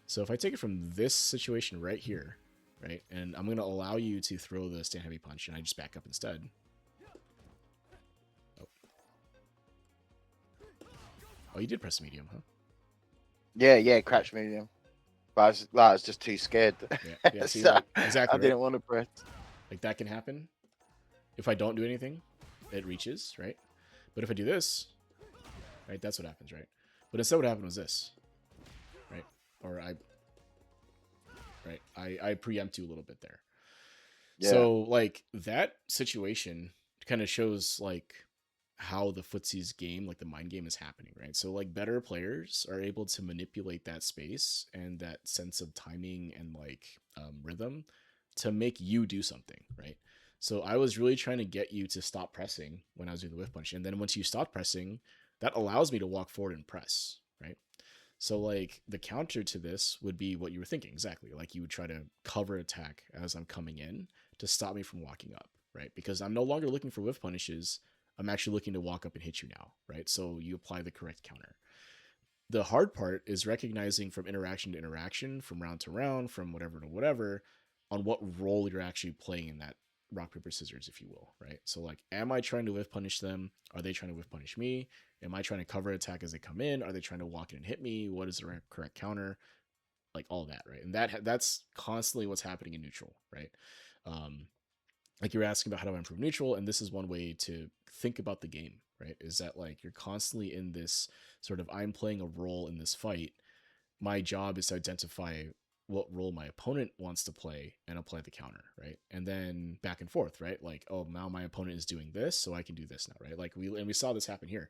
So if I take it from this situation right here, right, and I'm gonna allow you to throw the stand heavy punch, and I just back up instead. Oh, oh, you did press medium, huh? Yeah, crouch medium. But I was just too scared. Yeah. See, So like I exactly right. didn't want to press. Like that can happen if I don't do anything. It reaches, right? But if I do this, right, that's what happens, right? But instead, what happened was this, right? Or I preempt you a little bit there. Yeah. So like that situation kind of shows like how the footsie's game, like the mind game, is happening, right? So like better players are able to manipulate that space and that sense of timing and like rhythm to make you do something, right? So I was really trying to get you to stop pressing when I was doing the whiff punch, and then once you stop pressing, that allows me to walk forward and press, right? So like the counter to this would be what you were thinking exactly. Like you would try to cover attack as I'm coming in to stop me from walking up, right? Because I'm no longer looking for whiff punishes. I'm actually looking to walk up and hit you now, right? So you apply the correct counter. The hard part is recognizing from interaction to interaction, from round to round, from whatever to whatever, on what role you're actually playing in that rock paper scissors, if you will, right? So like, am I trying to whiff punish them? Are they trying to whiff punish me? Am I trying to cover attack as they come in? Are they trying to walk in and hit me? What is the correct counter? Like all that, right? And that's constantly what's happening in neutral, right? Um, like you're asking about how to improve neutral, and this is one way to think about the game, right? Is that like you're constantly in this sort of I'm playing a role in this fight. My job is to identify what role my opponent wants to play and apply the counter, right? And then back and forth, right? Like, oh, now my opponent is doing this, so I can do this now, right? Like we saw this happen here.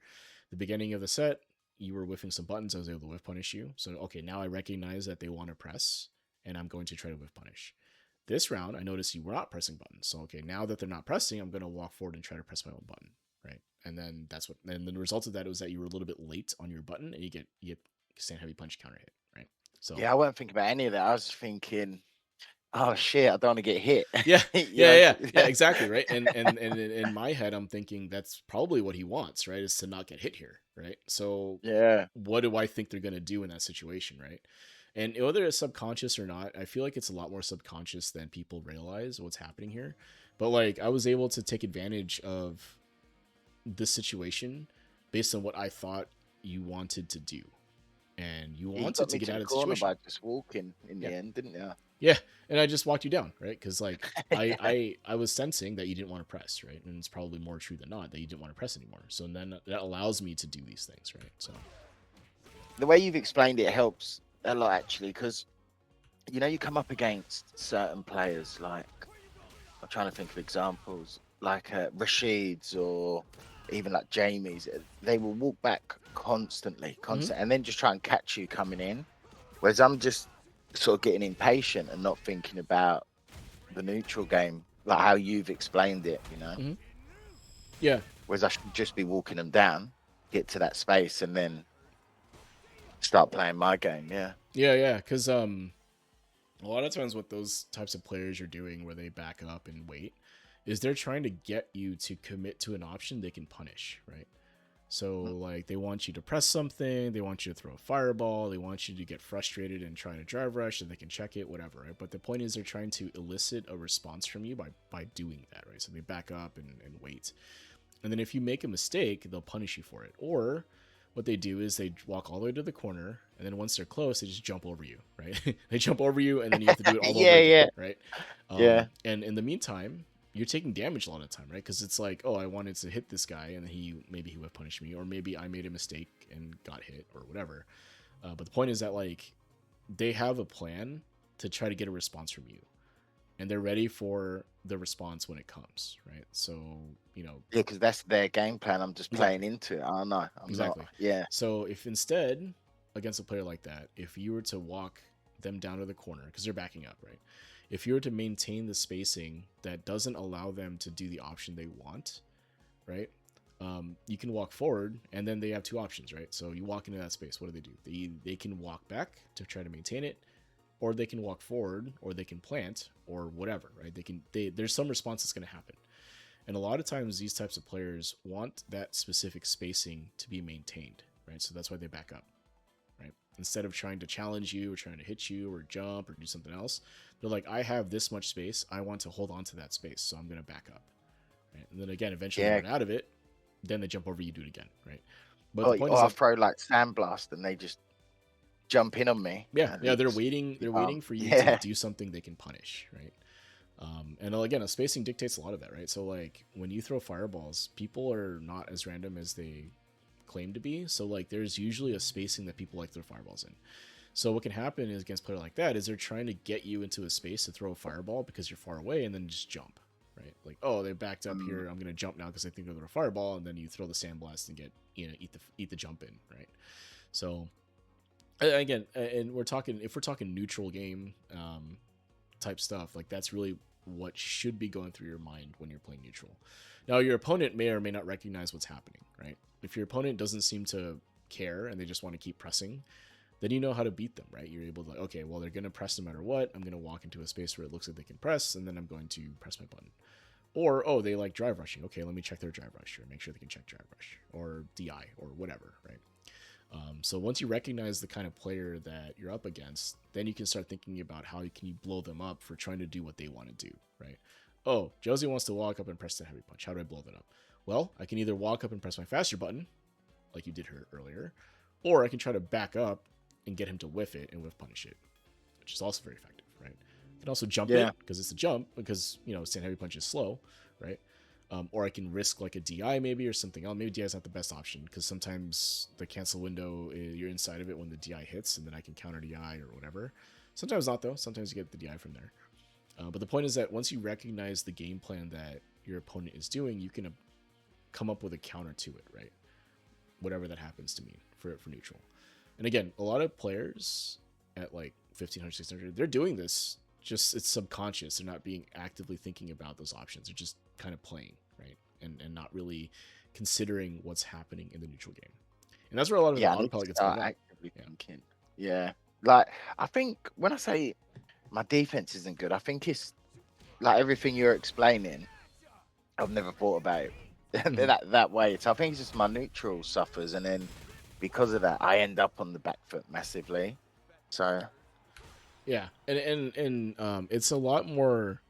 The beginning of the set, you were whiffing some buttons, I was able to whiff punish you. So okay, now I recognize that they want to press, and I'm going to try to whiff punish. This round, I noticed you were not pressing buttons. So okay, now that they're not pressing, I'm going to walk forward and try to press my own button, right? And then and then the result of that was that you were a little bit late on your button, and you get stand heavy punch counter hit, right? So Yeah, I wasn't thinking about any of that. I was just thinking, oh shit, I don't want to get hit. yeah, You yeah, know? yeah, yeah, exactly, right. And in my head, I'm thinking that's probably what he wants, right? Is to not get hit here, right? So Yeah. what do I think they're gonna do in that situation, right? And whether it's subconscious or not, I feel like it's a lot more subconscious than people realize what's happening here. But like I was able to take advantage of this situation based on what I thought you wanted to do. And you Yeah, you wanted got to me get to out the of the corner situation. by just walking in Yeah. the end, didn't you? Yeah. And I just walked you down, right? Because like Yeah. I was sensing that you didn't want to press, right? And it's probably more true than not that you didn't want to press anymore. So then that allows me to do these things, right? So The way you've explained it helps a lot actually, because you come up against certain players like I'm trying to think of examples like Rashid's or even like Jamie's. They will walk back constantly, mm-hmm. and then just try and catch you coming in. Whereas I'm just sort of getting impatient and not thinking about the neutral game, like how you've explained it. Mm-hmm. Yeah. Whereas I should just be walking them down, get to that space, and then start playing my game. Yeah. Yeah, yeah. Because A lot of times, what those types of players are doing, where they back up and wait, is they're trying to get you to commit to an option they can punish, right? So like they want you to press something, they want you to throw a fireball, they want you to get frustrated and try to drive rush, and they can check it, whatever. Right? But the point is, they're trying to elicit a response from you by doing that, right? So they back up and wait, and then if you make a mistake, they'll punish you for it. Or what they do is they walk all the way to the corner, and then once they're close, they just jump over you, right? They jump over you, and then you have to do it all over Yeah, again, yeah, right? yeah, And in the meantime, you're taking damage a lot of the time, right? Because it's like, oh, I wanted to hit this guy, and then he would have punished me, or maybe I made a mistake and got hit, or whatever. But the point is that like they have a plan to try to get a response from you, and they're ready for the response when it comes, right? So you know, yeah. Because that's their game plan. I'm just playing exactly. into it. Oh no, I'm not. Exactly. Yeah. So if instead, against a player like that, if you were to walk them down to the corner because they're backing up, right? If you were to maintain the spacing that doesn't allow them to do the option they want, right? You can walk forward, and then they have two options, right? So you walk into that space. What do? They can walk back to try to maintain it, or they can walk forward, or they can plant, or whatever, right? There's some response that's going to happen. And a lot of times, these types of players want that specific spacing to be maintained, right? So that's why they back up, right? Instead of trying to challenge you or trying to hit you or jump or do something else, they're like, I have this much space. I want to hold on to that space. So I'm going to back up, right? And then again, eventually they Yeah. run out of it. Then they jump over you, do it again, right? But the Or, point is or I that, throw like sandblast and they just jump in on me yeah, and yeah, they're it's waiting. you They're can't. waiting for you to Yeah. do something they can punish, right? And again, a spacing dictates a lot of that, right? So like when you throw fireballs, people are not as random as they claim to be. So like there's usually a spacing that people like to throw fireballs in. So what can happen is against a player like that is they're trying to get you into a space to throw a fireball because you're far away, and then just jump, right? Like, oh, they backed up Mm, here. I'm gonna jump now because I think they're gonna fireball, and then you throw the sandblast and get eat the jump in, right? So again, and we're talking if we're talking neutral game type stuff, like that's really what should be going through your mind when you're playing neutral. Now, your opponent may or may not recognize what's happening, right? If your opponent doesn't seem to care and they just want to keep pressing, then you know how to beat them, right? You're able to, like, okay, well, they're going to press no matter what. I'm going to walk into a space where it looks like they can press, and then I'm going to press my button. Or, oh, they like drive rushing. Okay, let me check their drive rush, or make sure they can check drive rush, or DI, or whatever, right? So once you recognize the kind of player that you're up against, then you can start thinking about how can you blow them up for trying to do what they want to do, right? Oh, Juzzy wants to walk up and press the heavy punch. How do I blow that up? Well, I can either walk up and press my faster button, like you did here earlier, or I can try to back up and get him to whiff it and whiff punish it, which is also very effective, right? I can also jump yeah. it because it's a jump because stand heavy punch is slow, right? Or I can risk like a DI maybe or something else. Maybe DI is not the best option because sometimes the cancel window you're inside of it when the DI hits, and then I can counter DI or whatever. Sometimes not though. Sometimes you get the DI from there. But the point is that once you recognize the game plan that your opponent is doing, you can come up with a counter to it, right? Whatever that happens to mean for neutral. And again, a lot of players at like 1500, 1600, they're doing this just it's subconscious. They're not being actively thinking about those options. They're just kind of playing, right? And not really considering what's happening in the neutral game. And that's where a lot of Yeah, I need to autopilot gets bugged start out. actively Yeah. thinking. Yeah. Like I think when I say my defense isn't good, I think it's like everything you're explaining, I've never thought about it Mhm. that way. So I think it's just my neutral suffers, and then because of that, I end up on the back foot massively. So Yeah. And it's a lot more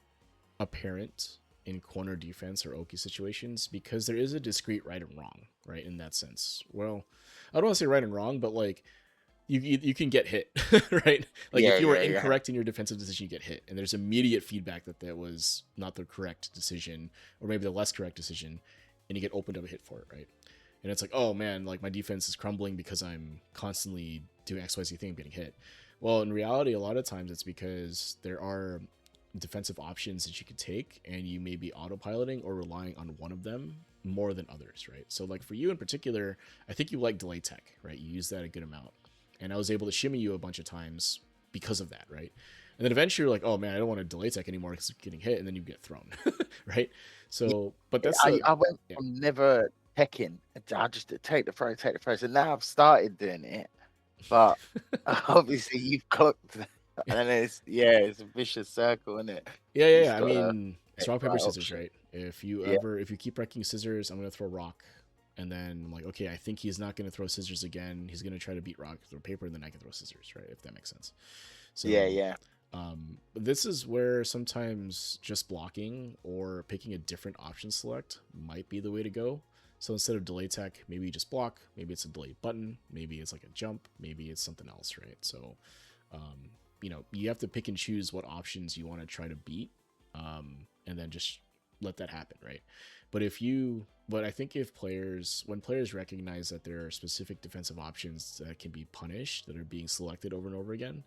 apparent in corner defense or Oki situations because there is a discrete right and wrong, right? In that sense. Well, I don't want to say right and wrong, but like you can get hit, right? Like yeah, if you were yeah, yeah, incorrect in your defensive decision, you get hit, and there's immediate feedback that that was not the correct decision, or maybe the less correct decision, and you get opened up a hit for it, right? And it's like, oh man, like my defense is crumbling because I'm constantly doing XYZ thing, getting hit. Well, in reality, a lot of times it's because there are defensive options that you could take, and you may be autopiloting or relying on one of them more than others, right? So, like for you in particular, I think you like delay tech, right? You use that a good amount, and I was able to shimmy you a bunch of times because of that, right? And then eventually you're like, oh man, I don't want to delay tech anymore because I'm getting hit, and then you get thrown, right? yeah. So, but that's I went yeah, from never checking. I just take the throw. So now I've started doing it, but obviously you've clocked. And it's a vicious circle, isn't it? Yeah, You yeah, just yeah. I gotta mean, it's take rock, the paper, right scissors, option. right? Yeah, If you keep wrecking scissors, I'm gonna throw rock. And then I'm like, okay, I think he's not gonna throw scissors again. He's gonna try to beat rock, throw paper, and then I can throw scissors, right? If that makes sense. yeah, So yeah, this is where sometimes just blocking or picking a different option select might be the way to go. So instead of delay tech, maybe you just block. Maybe it's a delay button. Maybe it's like a jump. Maybe it's something else, right? So, you have to pick and choose what options you want to try to beat, and then just let that happen, right? But I think when players recognize that there are specific defensive options that can be punished that are being selected over and over again,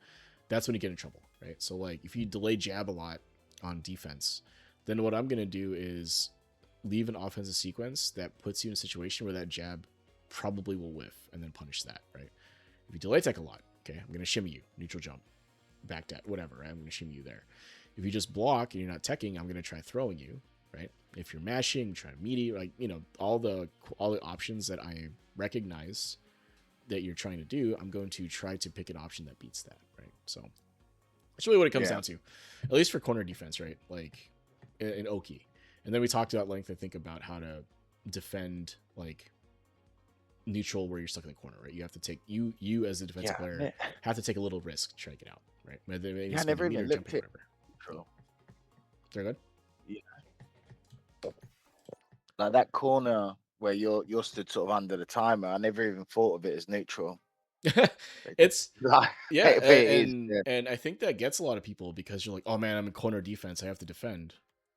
that's when you get in trouble, right? So like if you delay jab a lot on defense, then what I'm gonna do is leave an offensive sequence that puts you in a situation where that jab probably will whiff and then punish that, right? If you delay tech a lot, okay, I'm gonna shimmy you, neutral jump, back tap, whatever, right? I'm gonna shimmy you there. If you just block and you're not teching, I'm gonna try throwing you, right? If you're mashing, try to meaty, like all the options that I recognize that you're trying to do, I'm going to try to pick an option that beats that, right? So that's really what it comes yeah. down to, at least for corner defense, right? Like in Oki. And then we talked at length, I think, about how to defend like neutral where you're stuck in the corner, right? You have to take you as a defensive Yeah, player have to take a little risk to try to get out, right? Whether yeah, I it's never spinning meter, even looked jumping, at whatever. control. They're good. Yeah. Like that corner where you're stood sort of under the timer. I never even thought of it as neutral. It just It's like yeah, but it is. and Yeah. and I think that gets a lot of people because you're like, oh man, I'm in corner defense, I have to defend.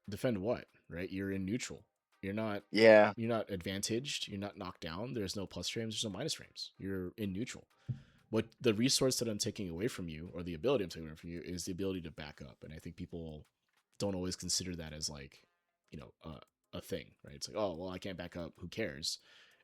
Defend what, right? You're in neutral. You're not Yeah. you're not advantaged. You're not knocked down. There's no plus frames. There's no minus frames. You're in neutral. What the resource that I'm taking away from you, or the ability I'm taking away from you, is the ability to back up. And I think people don't always consider that as like, you know, a thing, right? It's like, oh well, I can't back up. Who cares?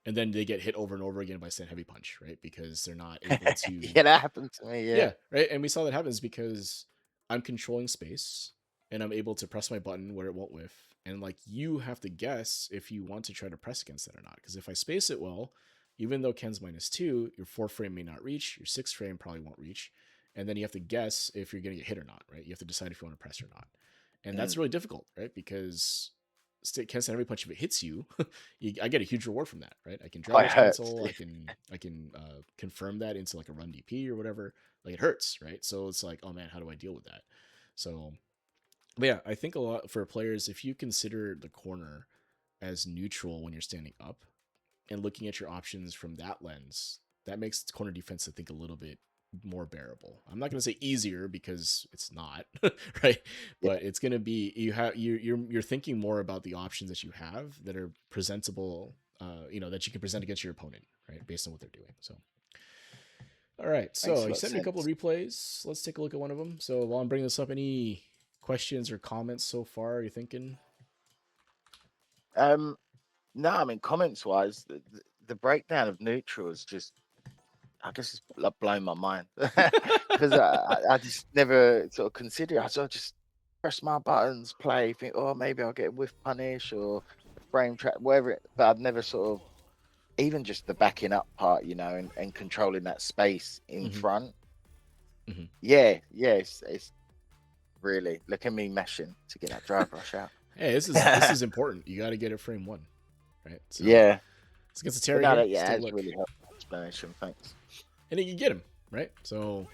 And then they get hit over and over again by stand heavy punch, right? Because they're not able to. Yeah, that happened to me. Yeah. Yeah, right. And we saw that happens because I'm controlling space and I'm able to press my button where it won't whiff. And like you have to guess if you want to try to press against it or not. Because if I space it well, even though Ken's -2, your 4 frame may not reach, your 6 frame probably won't reach. And then you have to guess if you're going to get hit or not, right? You have to decide if you want to press or not. And that's Mm. really difficult, right? Because Ken stand every punch, if it hits you, I get a huge reward from that, right? I can draw Quite this hurts. cancel. I can confirm that into like a run DP or whatever. Like it hurts, right? So it's like, oh man, how do I deal with that? So, but yeah, I think a lot for players, if you consider the corner as neutral when you're standing up and looking at your options from that lens, that makes corner defense, I think, a little bit more bearable. I'm not going to say easier because it's not, right? Yeah. But it's going to be you're thinking more about the options that you have that are presentable, that you can present against your opponent, right, based on what they're doing. So, all right. Makes So a you lot of sent me a couple of sense. replays. Let's take a look at one of them. So while I'm bringing this up, any questions or comments so far? Are you thinking? Um, no, I mean comments wise, the breakdown of neutral is just I guess it's like blowing my mind because I just never sort of consider it. I sort of just press my buttons, play, think, oh, maybe I'll get a whiff punish or a frame trap, whatever. But I've never sort of even just the backing up part, and controlling that space in Mm-hmm. front. Mm-hmm. Yeah, yeah, it's really look at me meshing to get that drive rush out. Hey, this is important. You got to get it frame one, right? So Yeah, let's get the but Terra no, here. that Let's yeah, take a it's look, really helpful explanation. Thanks. and you get him right. So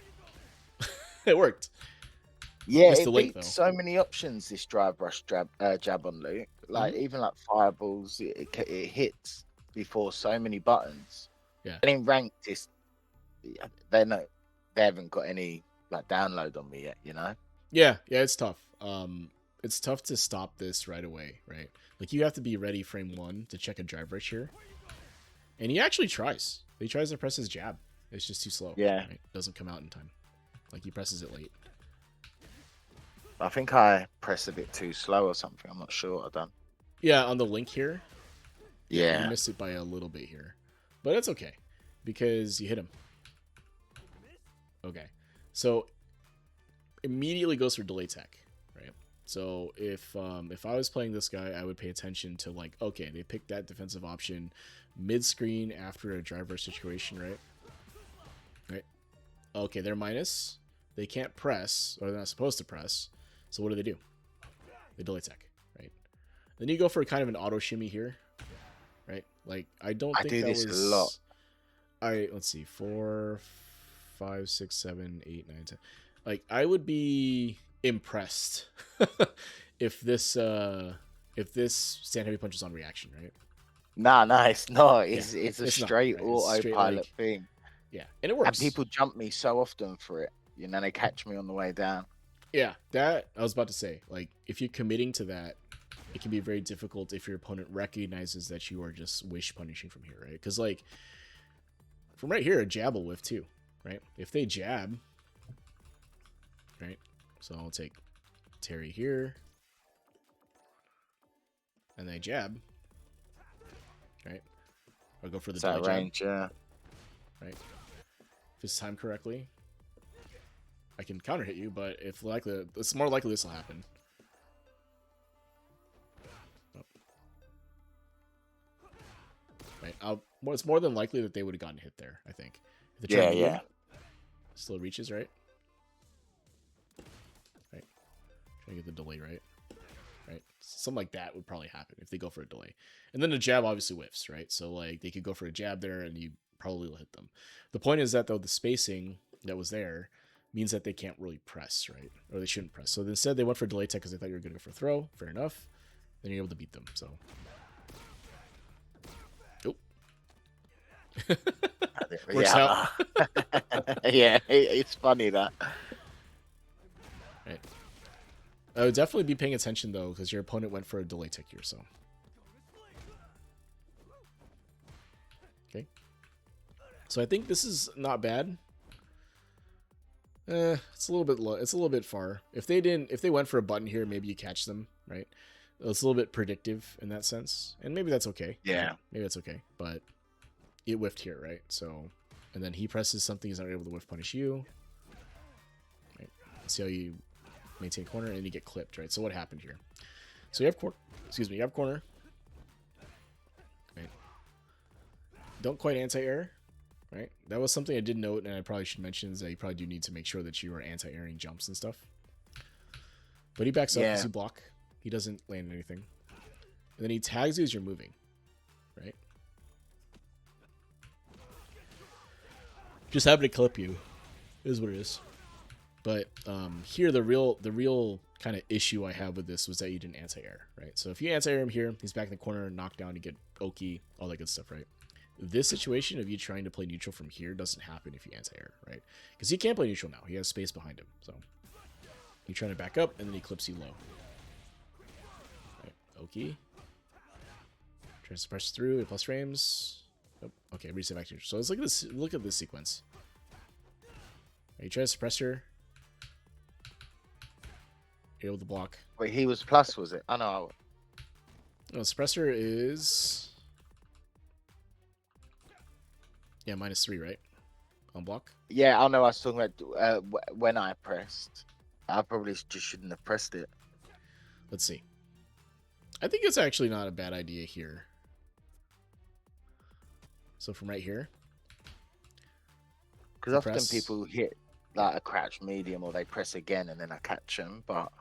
it worked. Yeah, Missed the it link beats though. so many options. This drive rush jab on Luke, like Mm-hmm. even like fireballs, it hits before so many buttons. Yeah, And in ranked, they're not, they haven't got any like download on me yet. yeah. It's tough. It's tough to stop this right away, right? Like you have to be ready frame one to check a drive rush here, and he actually tries. He tries to press his jab. It's just too slow. Yeah, Right? Doesn't come out in time. Like he presses it late. I think I pressed a bit too slow or something. I'm not sure what I've done. Yeah, on the link here. Yeah, you Yeah, missed it by a little bit here, but it's okay because you hit him. Okay, so immediately goes for delay tech, right? So if I was playing this guy, I would pay attention to like, okay, they picked that defensive option mid screen after a driver situation, right? Right. Okay, they're minus. they can't press, or they're not supposed to press. So what do? They delay tech, right? Then you go for kind of an auto shimmy here, right? Like, I don't I think do that this a lot. was... All right, let's see. 4, 5, 6, 7, 8, 9, 10. Like, I would be impressed if this stand heavy punch is on reaction, right? Nah, it's not. Yeah, It's a it's not, straight right? It's straight, autopilot like, thing. yeah, and it And works. people jump me so often for it. You know, they catch me on the way down. Yeah, that I was about to say. Like, if you're committing to that, it can be very difficult if your opponent recognizes that you are just wish punishing from here, right? Because, like, from right here, a jab will whiff too, right? If they jab, right? So I'll take Terry here, and they jab, right? I'll go for the delay That jab, range, yeah. right? If it's timed correctly, I can counter hit you, but if likely, it's more likely this will happen. Oh. Right, well, it's more than likely that they would have gotten hit there. I think if the turn medium still reaches, right? Right, trying to get the delay right. Right, something like that would probably happen if they go for a delay, and then the jab obviously whiffs, right? So like they could go for a jab there, and you probably will hit them. The point is that though the spacing that was there means that they can't really press, right? Or they shouldn't press. So instead they went for delay tech because they thought you were going to go for a throw. Fair enough. Then you're able to beat them. So, oh, works out. Yeah, it's funny that. Right. I would definitely be paying attention though, because your opponent went for a delay tech here. So, okay. So I think this is not bad. It's a little bit low. It's a little bit far. If they went for a button here, maybe you catch them, right? It's a little bit predictive in that sense, and maybe that's okay. Yeah, right? Maybe that's okay. But it whiffed here, right? So, and then he presses something. He's not able to whiff punish you. Right? See how you maintain corner, and you get clipped, right? So what happened here? So you have corner. Excuse me. You have corner. Right? Don't quite anti-air. Right, that was something I did note, and I probably should mention is that you probably do need to make sure that you are anti-airing jumps and stuff. But he backs up because you block. He doesn't land anything, and then he tags you as you're moving. Right, just having to clip you is what it is. But here the real kind of issue I have with this was that you didn't anti-air. Right, so if you anti-air him here, he's back in the corner, knocked down, you get Oki, all that good stuff. Right. This situation of you trying to play neutral from here doesn't happen if you anti-air, right? Because he can't play neutral now. He has space behind him. So you're trying to back up, and then he clips you low. Right, Oki. Tries to press through, plus frames. Oh, okay, reset back to neutral. So let's look at this. Look at this sequence. Right, you try to suppress her. You're able to block. Wait, he was plus, was it? Oh no. No, suppressor is... Yeah, -3, right? On block? Yeah, I know. I was talking about when I pressed. I probably just shouldn't have pressed it. Let's see. I think it's actually not a bad idea here. So from right here. Because often people hit like a crouch medium or they press again and then I catch them. But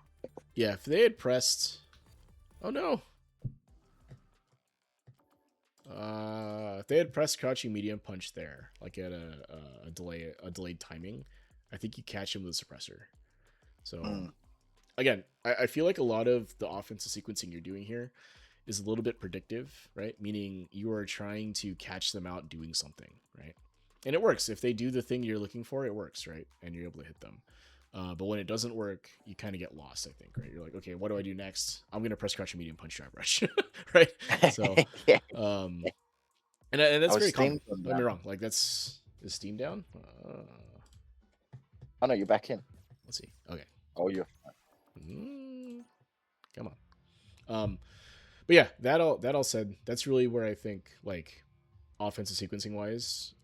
yeah, if they had pressed... Oh no! If they had pressed crouching medium punch there, like at a delayed timing, I think you catch him with a suppressor. So again, I feel like a lot of the offensive sequencing you're doing here is a little bit predictive, right? Meaning you are trying to catch them out doing something, right? And it works. If they do the thing you're looking for, it works, right? And you're able to hit them. But when it doesn't work, you kind of get lost, I think, right? You're like, okay, what do I do next? I'm going to press crouching medium punch drive rush, right? So, yeah. And that's very common. Don't get me wrong. Like, is Steam down? Oh, no, you're back in. Let's see. Okay. Oh, you're come on. But yeah, that all said, that's really where I think, like, offensive sequencing wise,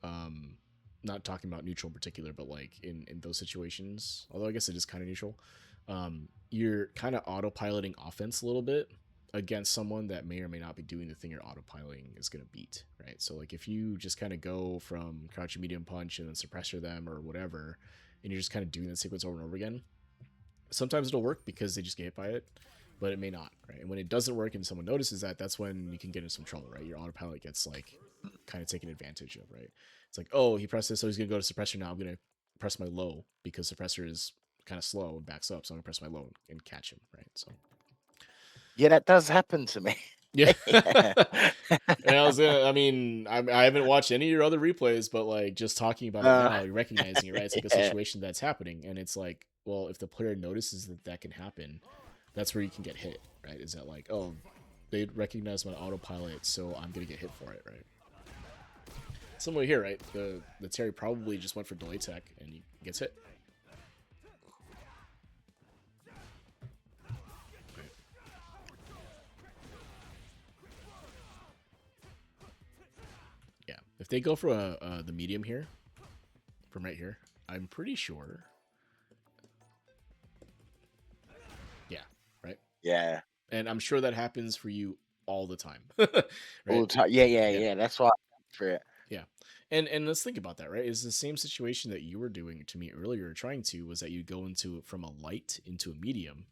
not talking about neutral in particular, but like in those situations, although I guess it is kind of neutral, you're kind of autopiloting offense a little bit against someone that may or may not be doing the thing you're autopiloting is going to beat, right? So like if you just kind of go from crouching medium punch and then suppressor them or whatever, and you're just kind of doing that sequence over and over again. Sometimes it'll work because they just get hit by it, but it may not, right? And when it doesn't work and someone notices that, that's when you can get into some trouble, right? Your autopilot gets like kind of taken advantage of, right? It's like, oh, he pressed this, so he's gonna go to suppressor now. I'm gonna press my low because suppressor is kind of slow and backs up, so I'm gonna press my low and catch him, right? So Yeah, that does happen to me. yeah. Yeah. And I mean, I haven't watched any of your other replays, but like just talking about it Uh, now, you're recognizing it, right? It's like a yeah. situation that's happening, and it's like, well, if the player notices that that can happen, that's where you can get hit, right? Is that like, oh, they recognize my autopilot, so I'm gonna get hit for it, right? Somewhere here, right? The Terry probably just went for delay tech and he gets hit. Yeah, if they go for the medium here, from right here, I'm pretty sure. Yeah, right. Yeah. And I'm sure that happens for you all the time, All right? the time. Yeah, yeah, Yeah, yeah. That's why I went for it. yeah. And let's think about that, right? It's the same situation that you were doing to me earlier, trying to, was that you go into from a light into a medium.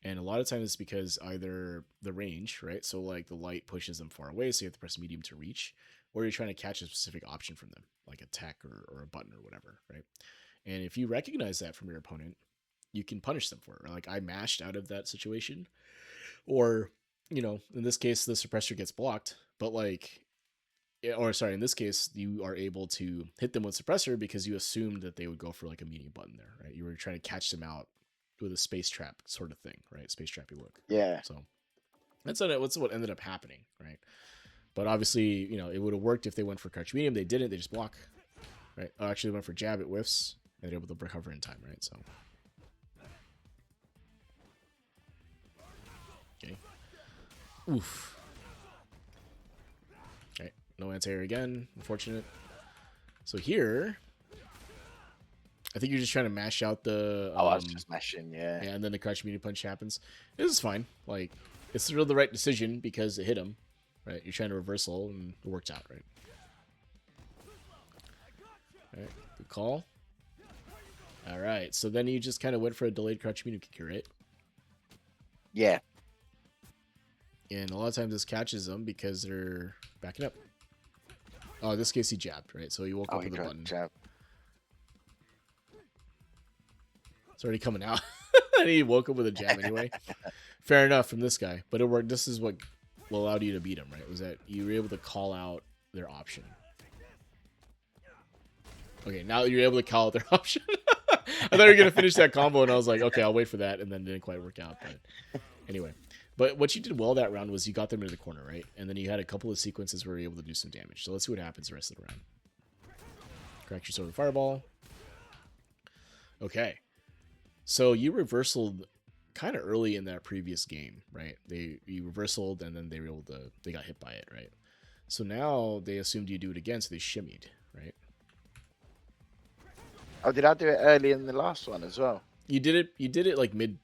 And a lot of times it's because either the range, right? So like the light pushes them far away, so you have to press medium to reach, or you're trying to catch a specific option from them, like a tech or a button or whatever, right? And if you recognize that from your opponent, you can punish them for it. Like I mashed out of that situation, or in this case, the suppressor gets blocked, but like, or sorry, in this case, you are able to hit them with suppressor because you assumed that they would go for like a medium button there, right? You were trying to catch them out with a space trap sort of thing, right? Space trappy look. Yeah. So that's what ended up happening, right? But obviously, it would have worked if they went for crouch medium. They didn't. They just block, right? Oh, actually, they went for jab. It whiffs, and they're able to recover in time, right? So, okay. Oof. Okay. No anti-air again. Unfortunate. So here, I think you're just trying to mash out the Oh, I was just mashing. Yeah. yeah, and then the crouch medium punch happens. This is fine. Like it's still the right decision because it hit him, right? You're trying to reversal and it worked out, right? All right, good call. All right, so then you just kind of went for a delayed crouch medium kick here, right? Yeah. And a lot of times this catches them because they're backing up. Oh, in this case he jabbed, right? So he woke Oh, up he with a tried button. to jab. It's already coming out. And he woke up with a jab anyway. Fair enough from this guy, but it worked. This is what allowed you to beat him, right? Was that you were able to call out their option. Okay, now you're able to call out their option. I thought you were gonna finish that combo, and I was like, okay, I'll wait for that, and then it didn't quite work out. But anyway, but what you did well that round was you got them into the corner, right? And then you had a couple of sequences where you were able to do some damage. So let's see what happens the rest of the round. Correct your sword fireball. Okay, so you reversaled kind of early in that previous game, right? You reversaled, and then they got hit by it, right? So now they assumed you do it again, so they shimmied, right? Oh, did I do it early in the last one as well? You did it like mid.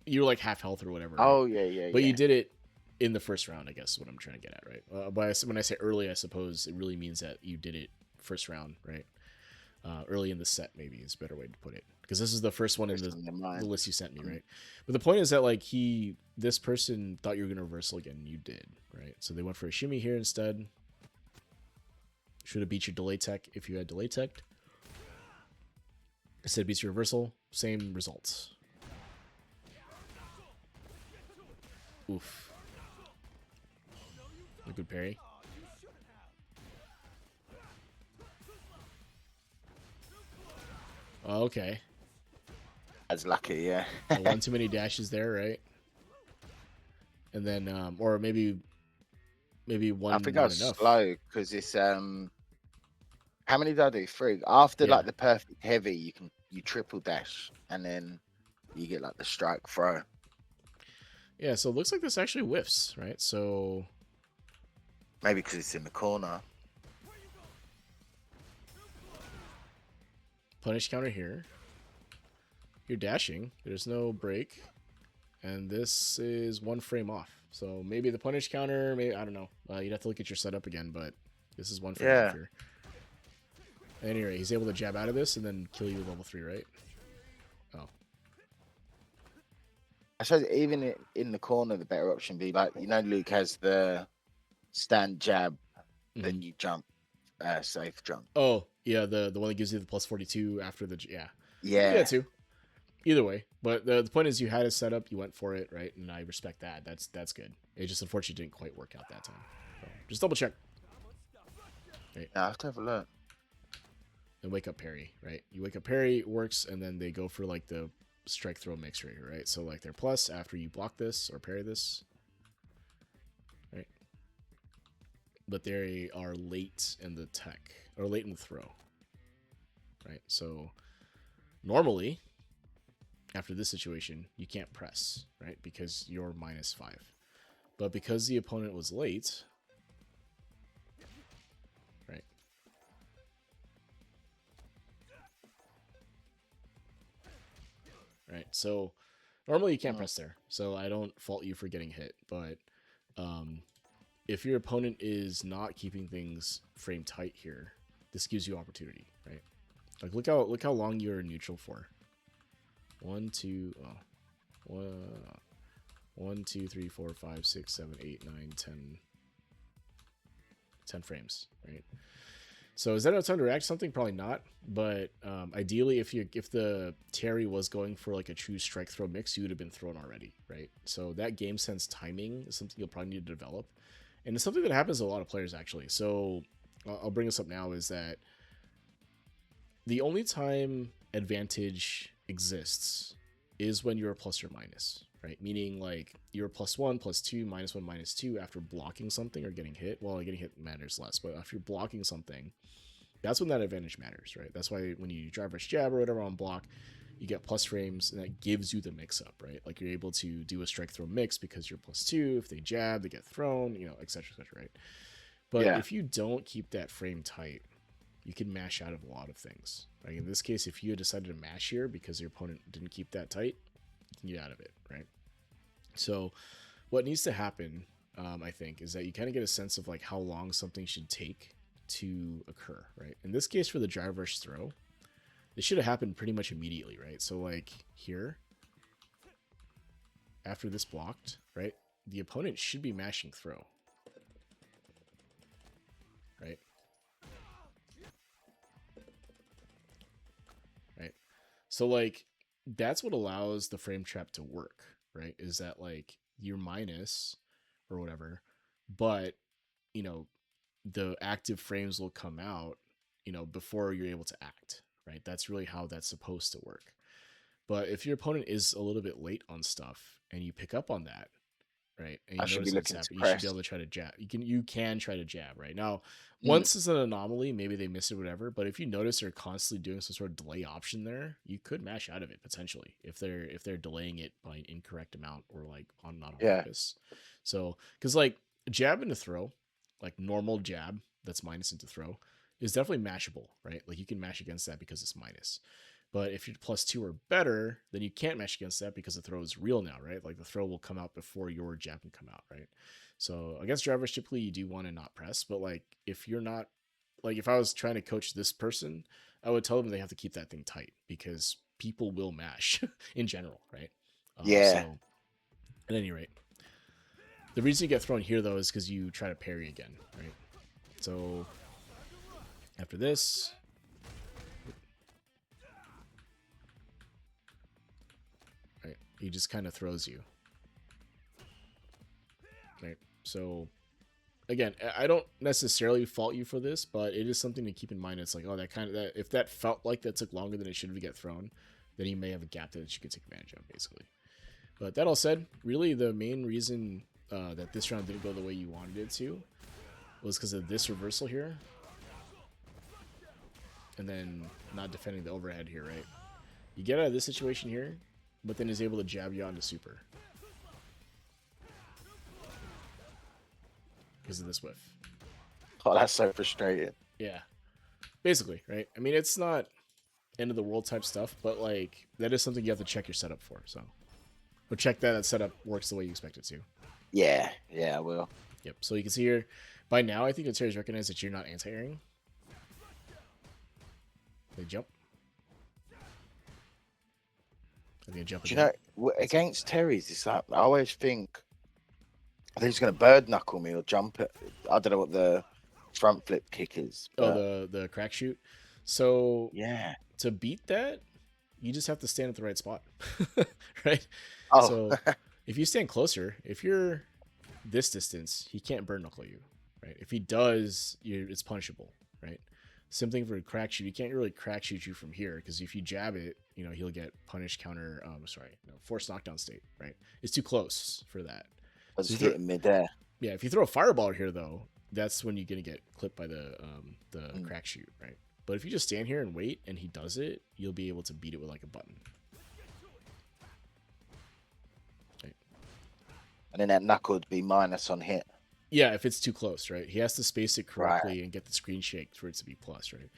You were like half health or whatever, right? Oh, yeah, yeah, But yeah. you did it in the first round, I guess is what I'm trying to get at, right? But when I say early, I suppose it really means that you did it first round, right? Early in the set, maybe is a better way to put it, because this is the first one in the list you sent me, right? But the point is that like this person thought you were gonna reversal again, and you did, right? So they went for a shimmy here instead. Should have beat your delay tech if you had delay tech. Instead beats your reversal, same results. Oof. A good parry. Oh, okay. That's lucky, yeah. One too many dashes there, right? And then, or maybe one I think I not was enough. slow because it's how many did I do? 3. After Yeah. like the perfect heavy, you triple dash and then you get like the strike throw. Yeah, so it looks like this actually whiffs, right? So Maybe because it's in the corner. punish counter here. You're dashing. There's no break. And this is 1 frame off. So maybe the punish counter, maybe I don't know. You'd have to look at your setup again, but this is 1 frame off here. Anyway, he's able to jab out of this and then kill you with level 3, right? Oh. I suppose even in the corner, the better option be like, Luke has the stand jab, then you jump, safe jump. Oh, yeah, the one that gives you the plus 42 after the... Yeah. You can do Yeah. that too. Either way. But the point is you had it set up, you went for it, right? And I respect that. That's good. It just unfortunately didn't quite work out that time. So just double check. Right. I have to have a look. And wake up parry, right? You wake up parry, works, and then they go for like the strike throw mix right here, right? So like their plus after you block this or parry this, right? But they are late in the tech or late in the throw, right? So normally after this situation, you can't press, right? Because you're -5. But because the opponent was late, right? Right. So normally you can't press there. So I don't fault you for getting hit, but if your opponent is not keeping things frame tight here, this gives you opportunity, right? Like look how long you're neutral for. 1, 2, 3, 4, 5, 6, 7, 8, 9, 10 frames, right? So is that enough time to react to something? Probably not. But ideally, if the Terry was going for like a true strike throw mix, you would have been thrown already, right? So that game sense timing is something you'll probably need to develop, and it's something that happens to a lot of players actually. So I'll bring this up now is that the only time advantage exists is when you're a plus or minus, right? Meaning like you're +1, +2, -1, -2 after blocking something or getting hit. Well, getting hit matters less, but if you're blocking something, that's when that advantage matters, right? That's why when you drive rush jab or whatever on block, you get plus frames, and that gives you the mix up, right? Like you're able to do a strike throw mix because you're +2. If they jab, they get thrown, etc., etc., right? But if you don't keep that frame tight, you can mash out of a lot of things. Like in this case, if you had decided to mash here because your opponent didn't keep that tight, you can get out of it, right? So what needs to happen, I think, is that you kind of get a sense of like how long something should take to occur, right? In this case, for the drive rush throw, this should have happened pretty much immediately, right? So like here, after this blocked, right, the opponent should be mashing throw, right? Right. So like that's what allows the frame trap to work, right? Is that like you're minus or whatever, but the active frames will come out, before you're able to act, right? That's really how that's supposed to work. But if your opponent is a little bit late on stuff and you pick up on that, right, and you notice it's happening, you should be able to try to jab. You can try to jab, right? Now, once is an anomaly, maybe they miss it, whatever. But if you notice they're constantly doing some sort of delay option there, you could mash out of it potentially if they're delaying it by an incorrect amount or like not on purpose. So because like jab into throw, like normal jab that's minus into throw, is definitely mashable, right? Like you can mash against that because it's minus. But if you're +2 or better, then you can't mash against that because the throw is real now, right? Like the throw will come out before your jab can come out, right? So against drivers, typically you do want to not press, but like if you're not, like if I was trying to coach this person, I would tell them they have to keep that thing tight because people will mash in general, right? So at any rate, the reason you get thrown here though is because you try to parry again, right? So after this, right, he just kind of throws you, right? So again, I don't necessarily fault you for this, but it is something to keep in mind. It's like, oh, that if that felt like that took longer than it should to get thrown, then you may have a gap that you could take advantage of, basically. But that all said, really the main reason that this round didn't go the way you wanted it to was because of this reversal here, and then not defending the overhead here, right? You get out of this situation here, but then is able to jab you onto super because of this whiff. Oh, that's so frustrating. Yeah, basically, right? I mean, it's not end of the world type stuff, but like that is something you have to check your setup for. So, but check that setup works the way you expect it to. Yeah, I will. Yep. So you can see here, by now I think the Terry's recognized that you're not anti-airing. They jump. And they jump Do you again. know, That's it. against Terry's, it's like I always think he's going to bird knuckle me or jump it. I don't know what the front flip kick is, Oh, but the crack shoot. So yeah. to beat that, you just have to stand at the right spot, right? Oh, So if you stand closer, if you're this distance, he can't burn knuckle you, right? If he does, it's punishable, right? Same thing for a crack shoot. You can't really crack shoot you from here because if you jab it, he'll get punished counter. Forced knockdown state, right? It's too close for that. I So was you throw, hitting midair. yeah, if you throw a fireball here though, that's when you're gonna get clipped by the Mm. crack shoot, right? But if you just stand here and wait and he does it, you'll be able to beat it with like a button. Right? And then that knuckle would be minus on hit. Yeah, if it's too close, right? He has to space it Right. correctly and get the screen shake for it to be plus, right?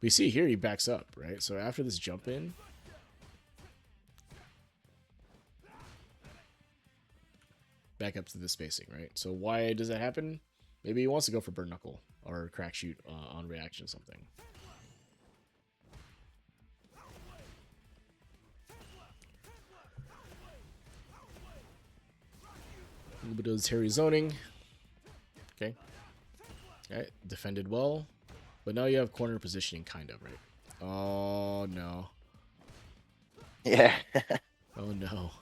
But you see here, he backs up, right? So after this jump in, back up to the spacing, right? So why does that happen? Maybe he wants to go for burn knuckle or crack shoot on reaction or something. A little bit of Terry zoning. Okay. All right, defended well. But now you have corner positioning, kind of, right? Oh, no. Yeah. Oh, no.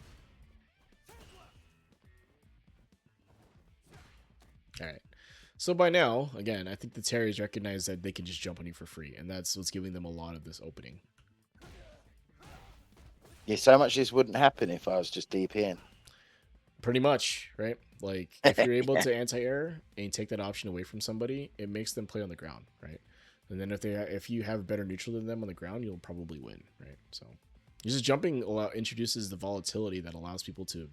All right. So by now, again, I think the Terriers recognize that they can just jump on you for free, and that's what's giving them a lot of this opening. Yeah, so much this wouldn't happen if I was just deep in. Pretty much, right? Like, if you're able to anti-air and you take that option away from somebody, it makes them play on the ground, right? And then if you have better neutral than them on the ground, you'll probably win, right? So, just jumping introduces the volatility that allows people to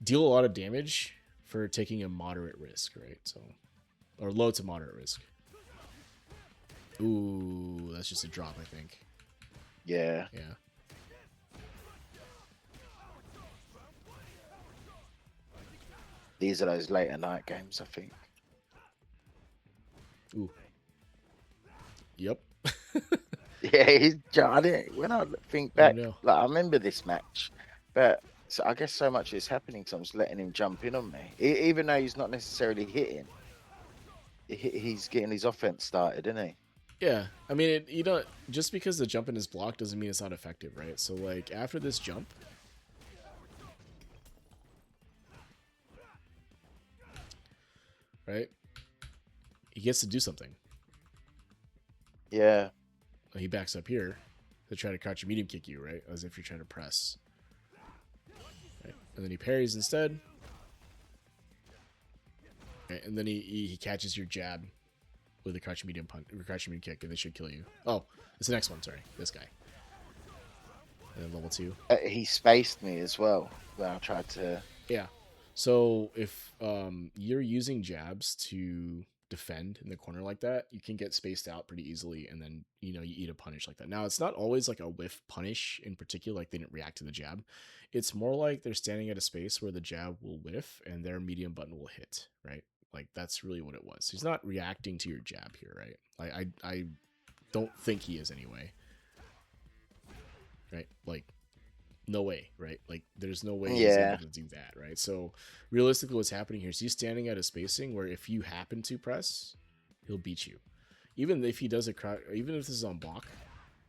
deal a lot of damage for taking a moderate risk, right? So, or low to moderate risk. Ooh, that's just a drop, I think. Yeah. Yeah. These are those later night games, I think. Ooh. Yep. Yeah, he's when I think Oh back, no. like I remember this match, but so I guess so much is happening because I'm just letting him jump in on me, even though he's not necessarily hitting. He's getting his offense started, isn't he? Yeah, I mean, you don't just because the jump in is blocked doesn't mean it's not effective, right? So like after this jump, right, he gets to do something. Yeah. He backs up here to try to crouch a medium kick you, right, as if you're trying to press. Right? And then he parries instead, right? And then he catches your jab with a crouch medium kick, and they should kill you. Oh, it's the next one. Sorry, this guy. And then level 2. He spaced me as well when I tried to. Yeah. So if you're using jabs to defend in the corner like that, you can get spaced out pretty easily, and then you eat a punish like that. Now it's not always like a whiff punish in particular, like they didn't react to the jab. It's more like they're standing at a space where the jab will whiff and their medium button will hit, right? Like that's really what it was. He's not reacting to your jab here, right? I don't think he is anyway. Right? Like no way, right? Like there's no way he's Yeah. able to do that, right? So realistically what's happening here is he's standing at a spacing where if you happen to press, he'll beat you. Even if he does even if this is on block,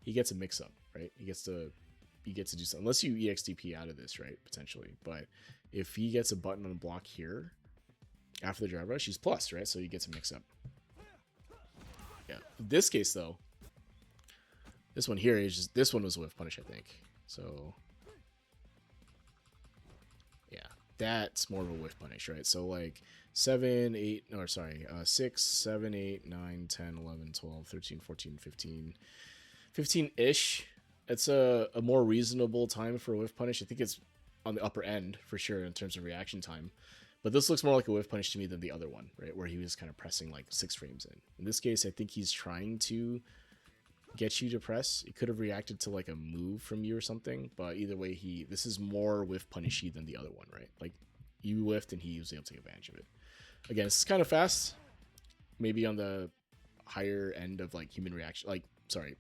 he gets a mix up, right? He gets to do something unless you EXDP out of this, right? Potentially. But if he gets a button on block here after the drive rush, he's plus, right? So he gets a mix up. Yeah. In this case though, this one here is just this one was a whiff punish, I think. So yeah, that's more of a whiff punish, right? So like 7, 8, or sorry, 6, 7, 8, 9, 10, 11, 12, 13, 14, 15, 15-ish. It's a more reasonable time for a whiff punish. I think it's on the upper end for sure in terms of reaction time. But this looks more like a whiff punish to me than the other one, right? Where he was kind of pressing like 6 frames in. In this case, I think he's trying to get you to press. It could have reacted to like a move from you or something, but either way, this is more whiff punishy than the other one, right? Like you whiffed and he was able to take advantage of it. Again, it's kind of fast, maybe on the higher end of like human reaction, like sorry,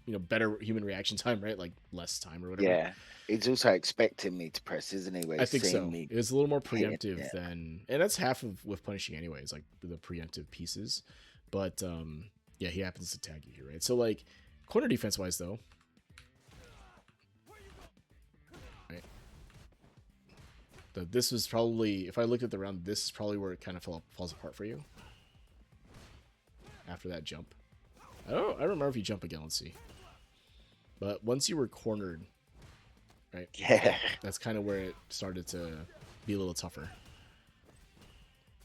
better human reaction time, right? Like less time or whatever. Yeah. He's also expecting me to press, isn't he? Where I he's think seeing so. me It's a little more hitting. preemptive Yeah. than, and that's half of with punishing anyways, like the preemptive pieces. But yeah, he happens to tag you here, right? So like corner defense wise though, right? This was probably, if I looked at the round, this is probably where it kind of falls apart for you after that jump. I don't remember if you jump again. Let's see. But once you were cornered, right? Yeah. That's kind of where it started to be a little tougher.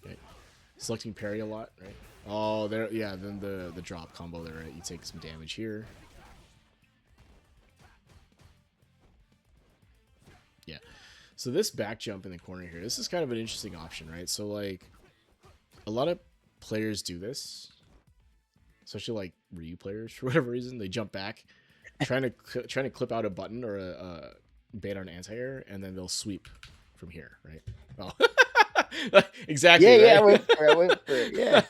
Right. Selecting parry a lot, right? Oh, there, yeah. Then the drop combo there, right? You take some damage here. Yeah. So this back jump in the corner here, this is kind of an interesting option, right? So like, a lot of players do this, especially like Ryu players for whatever reason. They jump back, trying to clip out a button or a bait on anti-air, and then they'll sweep from here, right? Oh, exactly. Yeah, Right? I went for it. Yeah.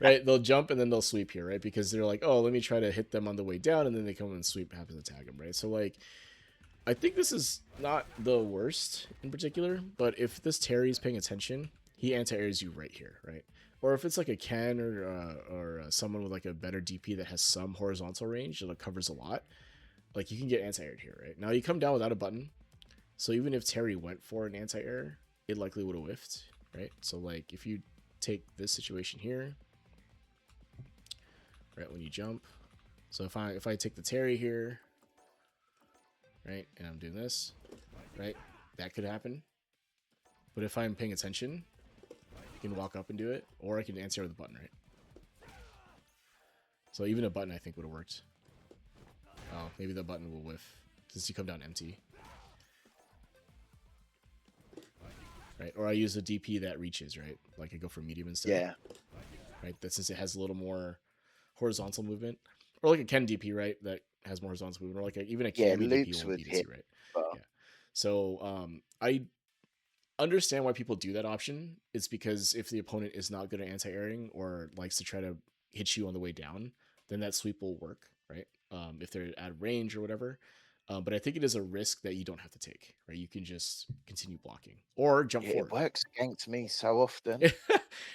Right. They'll jump and then they'll sweep here, right? Because they're like, oh, let me try to hit them on the way down, and then they come and sweep, happens to tag them, right? So like, I think this is not the worst in particular, but if this Terry's paying attention, he anti-airs you right here, right? Or if it's like a Ken or someone with like a better DP that has some horizontal range that covers a lot, like you can get anti-aired here, right? Now you come down without a button, so even if Terry went for an anti-air, it likely would have whiffed, right? So like if you take this situation here, right, when you jump, so if I take the Terry here, right, and I'm doing this, right, that could happen. But if I'm paying attention, I can walk up and do it, or I can answer with a button, right? So even a button I think would have worked. Oh, maybe the button will whiff since you come down empty. Right, or I use a DP that reaches, right? Like I go for medium instead. Yeah. Right, that since it has a little more horizontal movement, or like a Ken DP, right, that has more horizontal movement, or like even a Yeah. Cammy DP Loops won't with beat hit. it, right? But Yeah. So I understand why people do that option. It's because if the opponent is not good at anti-airing or likes to try to hit you on the way down, then that sweep will work, right? If they're at range or whatever. But I think it is a risk that you don't have to take, right? You can just continue blocking or jump yeah, it forward. works against me so often.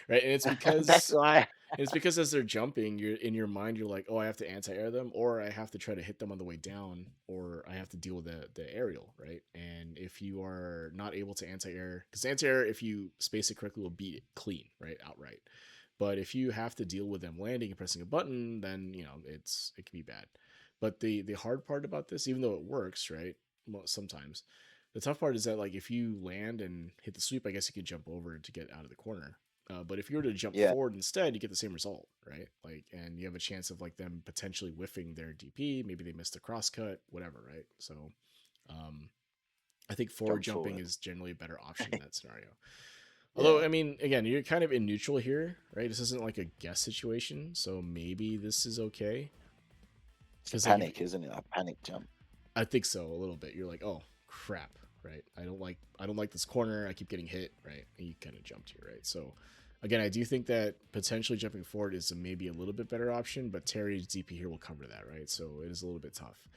Right, and it's That's because why. as they're jumping, you're in your mind, you're like, oh, I have to anti-air them, or I have to try to hit them on the way down, or I have to deal with the aerial, right? And if you are not able to anti-air, because anti-air, if you space it correctly, will beat it clean, right, outright. But if you have to deal with them landing and pressing a button, then it can be bad. But the hard part about this, even though it works, right, well, sometimes the tough part is that like if you land and hit the sweep, I guess you could jump over to get out of the corner. But if you were to jump Yeah. forward instead, you get the same result, right? Like, and you have a chance of like them potentially whiffing their DP. Maybe they missed a cross cut, whatever, right? So, um, I think forward Jump jumping forward. is generally a better option in that scenario. Although, Yeah. I mean, again, you're kind of in neutral here, right? This isn't like a guess situation, so maybe this is okay. It's a Because like, if, panic, isn't it? A panic jump. I think so a little bit. You're like, oh crap, right? I don't like this corner. I keep getting hit, right? And you kind of jumped here, right? So again, I do think that potentially jumping forward is maybe a little bit better option, but Terry's DP here will cover that, right? So it is a little bit tough.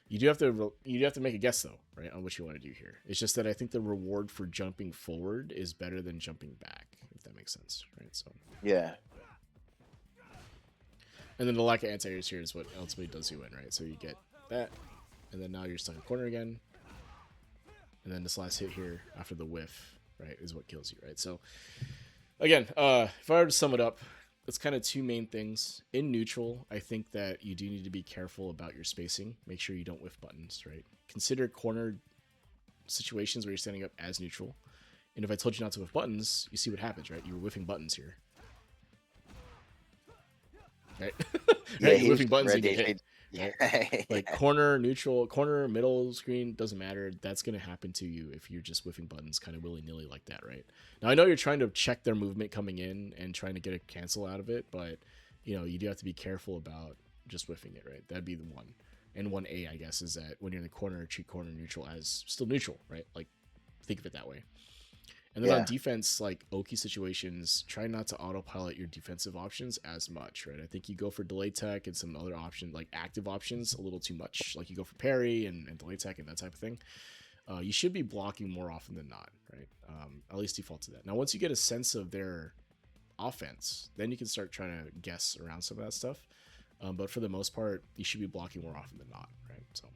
You do have to make a guess though, right, on what you want to do here. It's just that I think the reward for jumping forward is better than jumping back, if that makes sense, right? So Yeah. and then the lack of anti-airs here is what ultimately does you in, right? So you get that, and then now you're stuck in corner again, and then this last hit here after the whiff, right, is what kills you, right? So again, if I were to sum it up, it's kind of two main things. In neutral, I think that you do need to be careful about your spacing. Make sure you don't whiff buttons, right? Consider corner situations where you're standing up as neutral. And if I told you not to whiff buttons, you see what happens, right? You were whiffing buttons here. Right? Yeah, Right? he You're was whiffing buttons and you ready. get hit. Yeah. Like corner, neutral, corner, middle screen, doesn't matter. That's going to happen to you if you're just whiffing buttons kind of willy-nilly like that, right? Now, I know you're trying to check their movement coming in and trying to get a cancel out of it, but, you do have to be careful about just whiffing it, right? That'd be the one. And 1A, I guess, is that when you're in the corner, treat corner neutral as still neutral, right? Like, think of it that way. And then on Yeah. defense, like Oki situations, try not to autopilot your defensive options as much, right? I think you go for delay tech and some other options, like active options, a little too much. Like you go for parry and delay tech and that type of thing. You should be blocking more often than not, right? At least default to that. Now, once you get a sense of their offense, then you can start trying to guess around some of that stuff. But for the most part, you should be blocking more often than not, right? So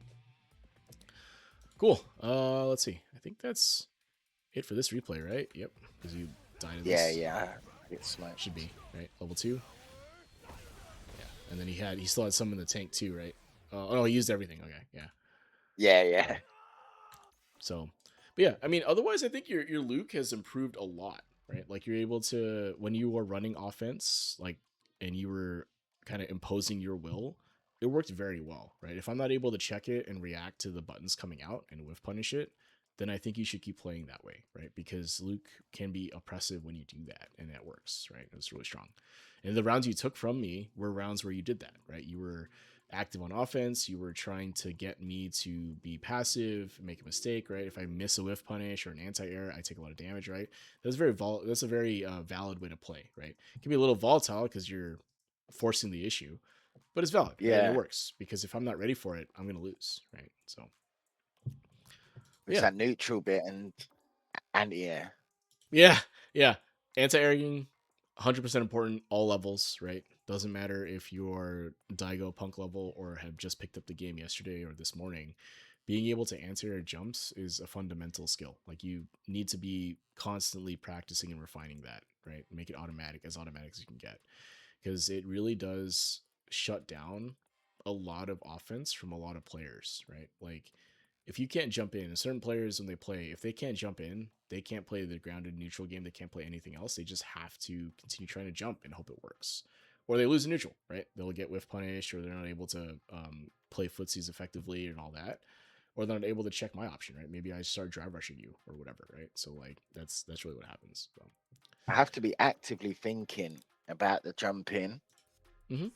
cool. Let's see. I think that's it for this replay, right? Yep. Because you died in Yeah, this. yeah. It's Should smoked. be right. Level 2. Yeah. And then he still had some in the tank too, right? Oh no, he used everything. Okay. Yeah. Yeah, yeah. So, but yeah, I mean, otherwise, I think your Luke has improved a lot, right? Like you're able to when you were running offense, like, and you were kind of imposing your will, it worked very well, right? If I'm not able to check it and react to the buttons coming out and whiff punish it, then I think you should keep playing that way, right? Because Luke can be oppressive when you do that, and that works, right? It's really strong. And the rounds you took from me were rounds where you did that, right? You were active on offense. You were trying to get me to be passive, make a mistake, right? If I miss a whiff punish or an anti-air, I take a lot of damage, right? That's a very valid way to play, right? It can be a little volatile because you're forcing the issue, but it's valid, right? And it Yeah. works because if I'm not ready for it, I'm gonna lose, right? So It's yeah, that neutral bit and anti-air. yeah, yeah. Anti-airing, 100% important, all levels, right? Doesn't matter if you're Daigo punk level or have just picked up the game yesterday or this morning. Being able to anti-air jumps is a fundamental skill. Like you need to be constantly practicing and refining that, right? Make it automatic as you can get, because it really does shut down a lot of offense from a lot of players, right? Like if you can't jump in, certain players when they play, if they can't jump in, they can't play the grounded neutral game. They can't play anything else. They just have to continue trying to jump and hope it works, or they lose a neutral, right? They'll get whiff punished, or they're not able to play footsies effectively and all that, or they're not able to check my option, right? Maybe I start drive rushing you or whatever, right? So like that's really what happens. So. I have to be actively thinking about the jump in. Mm-hmm.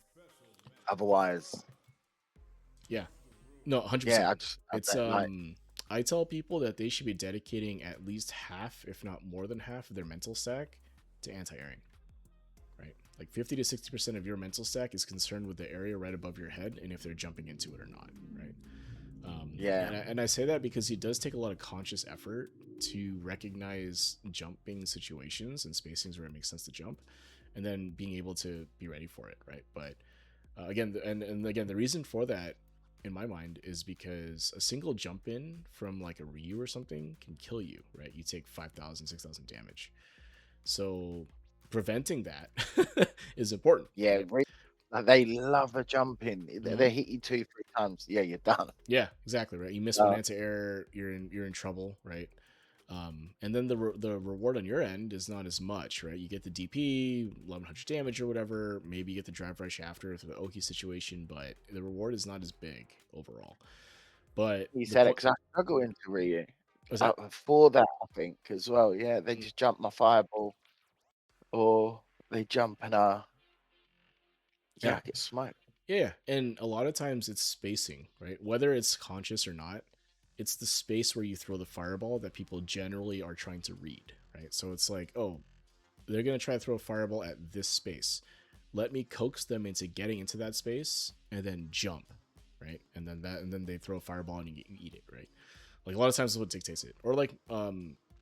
Otherwise, Yeah, no, 100%. yeah, I It's don't like. I tell people that they should be dedicating at least half, if not more than half, of their mental stack to anti-airing, right? Like 50 to 60% of your mental stack is concerned with the area right above your head and if they're jumping into it or not, right? Yeah, And I say that because it does take a lot of conscious effort to recognize jumping situations and spacings where it makes sense to jump, and then being able to be ready for it, right? But and again, the reason for that, in my mind, is because a single jump in from like a Ryu or something can kill you, right? You take 5,000, 6,000 damage. So preventing that is important, yeah. right? Like they love a jump in. Mm-hmm. They hit you 2, 3 times. Yeah, you're done. Yeah, exactly, right. You miss one Uh, anti-air, you're in trouble, right? And then the reward on your end is not as much, right? You get the DP, 1100 damage or whatever. Maybe you get the drive rush after for the Oki situation, but the reward is not as big overall. But you the said point it because I struggle into Ryu. was that. For that, I think as well. Yeah, they just jump my fireball, or they jump and Yeah, yeah, I get smoked. yeah, and a lot of times it's spacing, right? Whether it's conscious or not, it's the space where you throw the fireball that people generally are trying to read, right? So it's like, oh, they're going to try to throw a fireball at this space. Let me coax them into getting into that space and then jump, right? And then they throw a fireball and you eat it, right? Like a lot of times that's what dictates it. Or like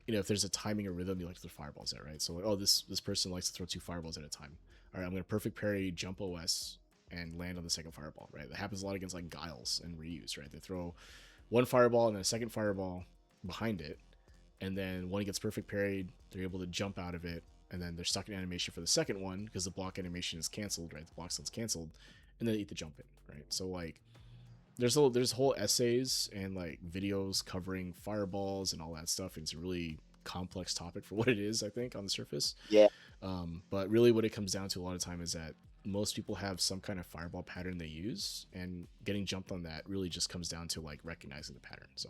if there's a timing or rhythm, you like to throw fireballs at, right? So like, oh, this person likes to throw 2 fireballs at a time. All right, I'm gonna perfect parry, jump OS, and land on the second fireball, right? That happens a lot against like Giles and Reuse, right? They throw one fireball and then a second fireball behind it, and then when it gets perfect parried, they're able to jump out of it, and then they're stuck in animation for the second one because the block animation is canceled, right? The block stun's canceled, and then they eat the jump in, right? So like there's whole essays and like videos covering fireballs and all that stuff, and it's a really complex topic for what it is, I think, on the surface. Yeah, But really what it comes down to a lot of time is that most people have some kind of fireball pattern they use, and getting jumped on that really just comes down to like recognizing the pattern. So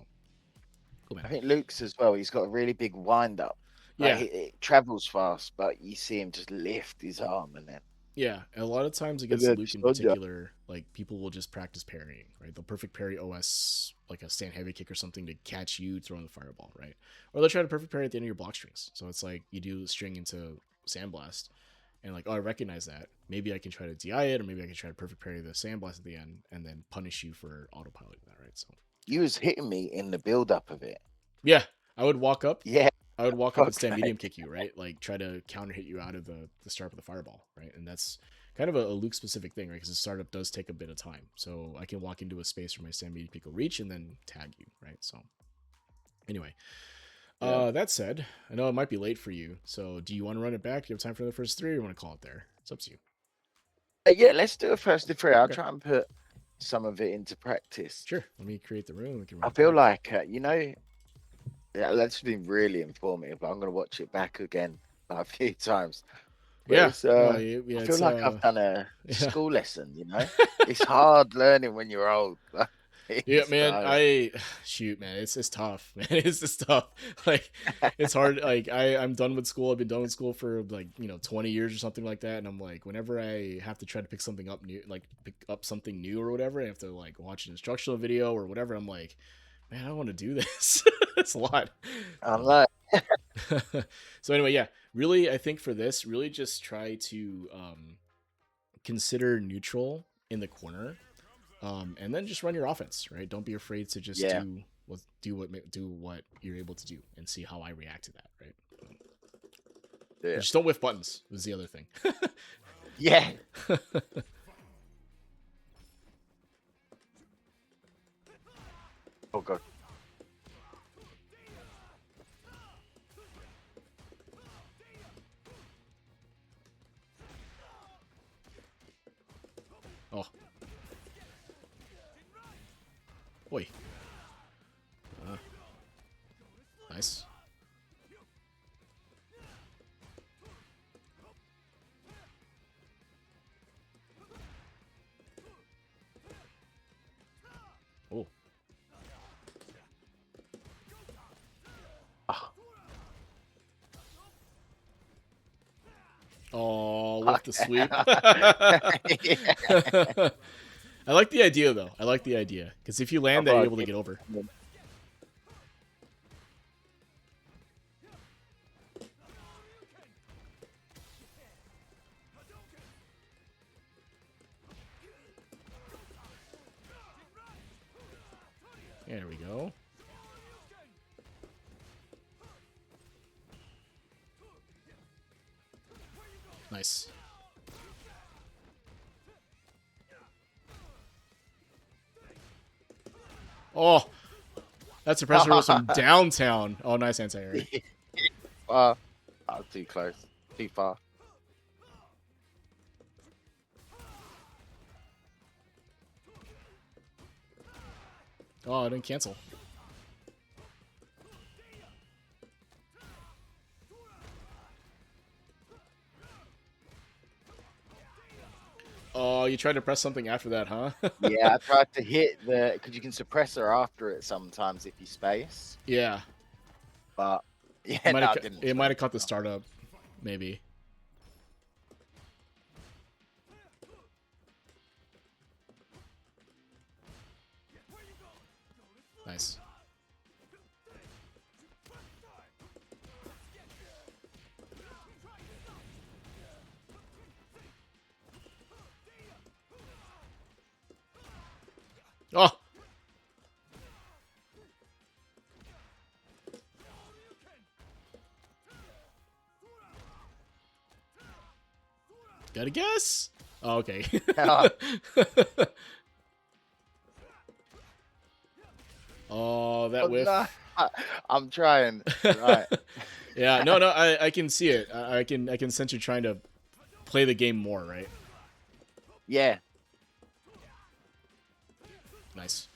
cool, man. I think Luke's as well. He's got a really big wind up. Like Yeah, it travels fast, but you see him just lift his arm and then. Yeah, a lot of times And against then Luke in Sonya. particular, like people will just practice parrying, right? They'll perfect parry OS like a stand heavy kick or something to catch you throwing the fireball, right? Or they'll try to perfect parry at the end of your block strings. So it's like you do string into sandblast, and like, oh, I recognize that. Maybe I can try to DI it, or maybe I can try to perfect parry the sandblast at the end, and then punish you for autopiloting that, right? So You was hitting me in the build up of it. yeah, I would walk up. Yeah. I would walk up and Fuck's stand sake. medium kick you, right? Like try to counter hit you out of the start with the fireball, right? And that's kind of a Luke specific thing, right? Because the startup does take a bit of time. So I can walk into a space where my stand medium kick will reach and then tag you, right? So anyway, Yeah. that said, I know it might be late for you. So do you want to run it back? Do you have time for the first three, or you want to call it there? It's up to you. Yeah, let's do a first to three. I'll Okay, try and put some of it into practice. sure. Let me create the room. We can run I it feel back. like, yeah, that's been really informative. I'm going to watch it back again like, a few times. But Yeah. it's, No, I yeah, feel it's like I've done a yeah. school lesson, you know? It's hard learning when you're old. Yeah, man. So, I shoot, man. It's tough, man. It's just tough. Like, it's hard. Like, I'm done with school. I've been done with school for like 20 years or something like that. And I'm like, whenever I have to try to pick something up new, like pick up something new or whatever, I have to like watch an instructional video or whatever. I'm like, man, I don't want to do this. It's a lot. I'm Um, like, so anyway, yeah. Really, I think for this, really just try to consider neutral in the corner, and then just run your offense, right? Don't be afraid to just yeah, do what you're able to do and see how I react to that, right? yeah, But just don't whiff buttons was the other thing. yeah. Oh, God. Oh, boy, uh, nice. Oh, Oh, oh, with the okay. sweep. Yeah. I like the idea though. I like the idea because if you I land that, thought you're I'd able to get get over. them. There we go. Nice. Oh, that suppressor was from downtown. Oh, nice anti-air. Far. Oh, too close. Too far. Oh, I didn't cancel. Oh, you tried to press something after that, huh? Yeah, I tried to hit the because you can suppress her after it sometimes if you space, Yeah. but It yeah, might no, have I didn't. it might have caught the startup, maybe. Nice. Oh, gotta guess. Oh, okay. Oh, that Oh no, whiff. I'm trying. Right. Yeah, no, no, I can see it. I can sense you're trying to play the game more, right? Yeah. Nice.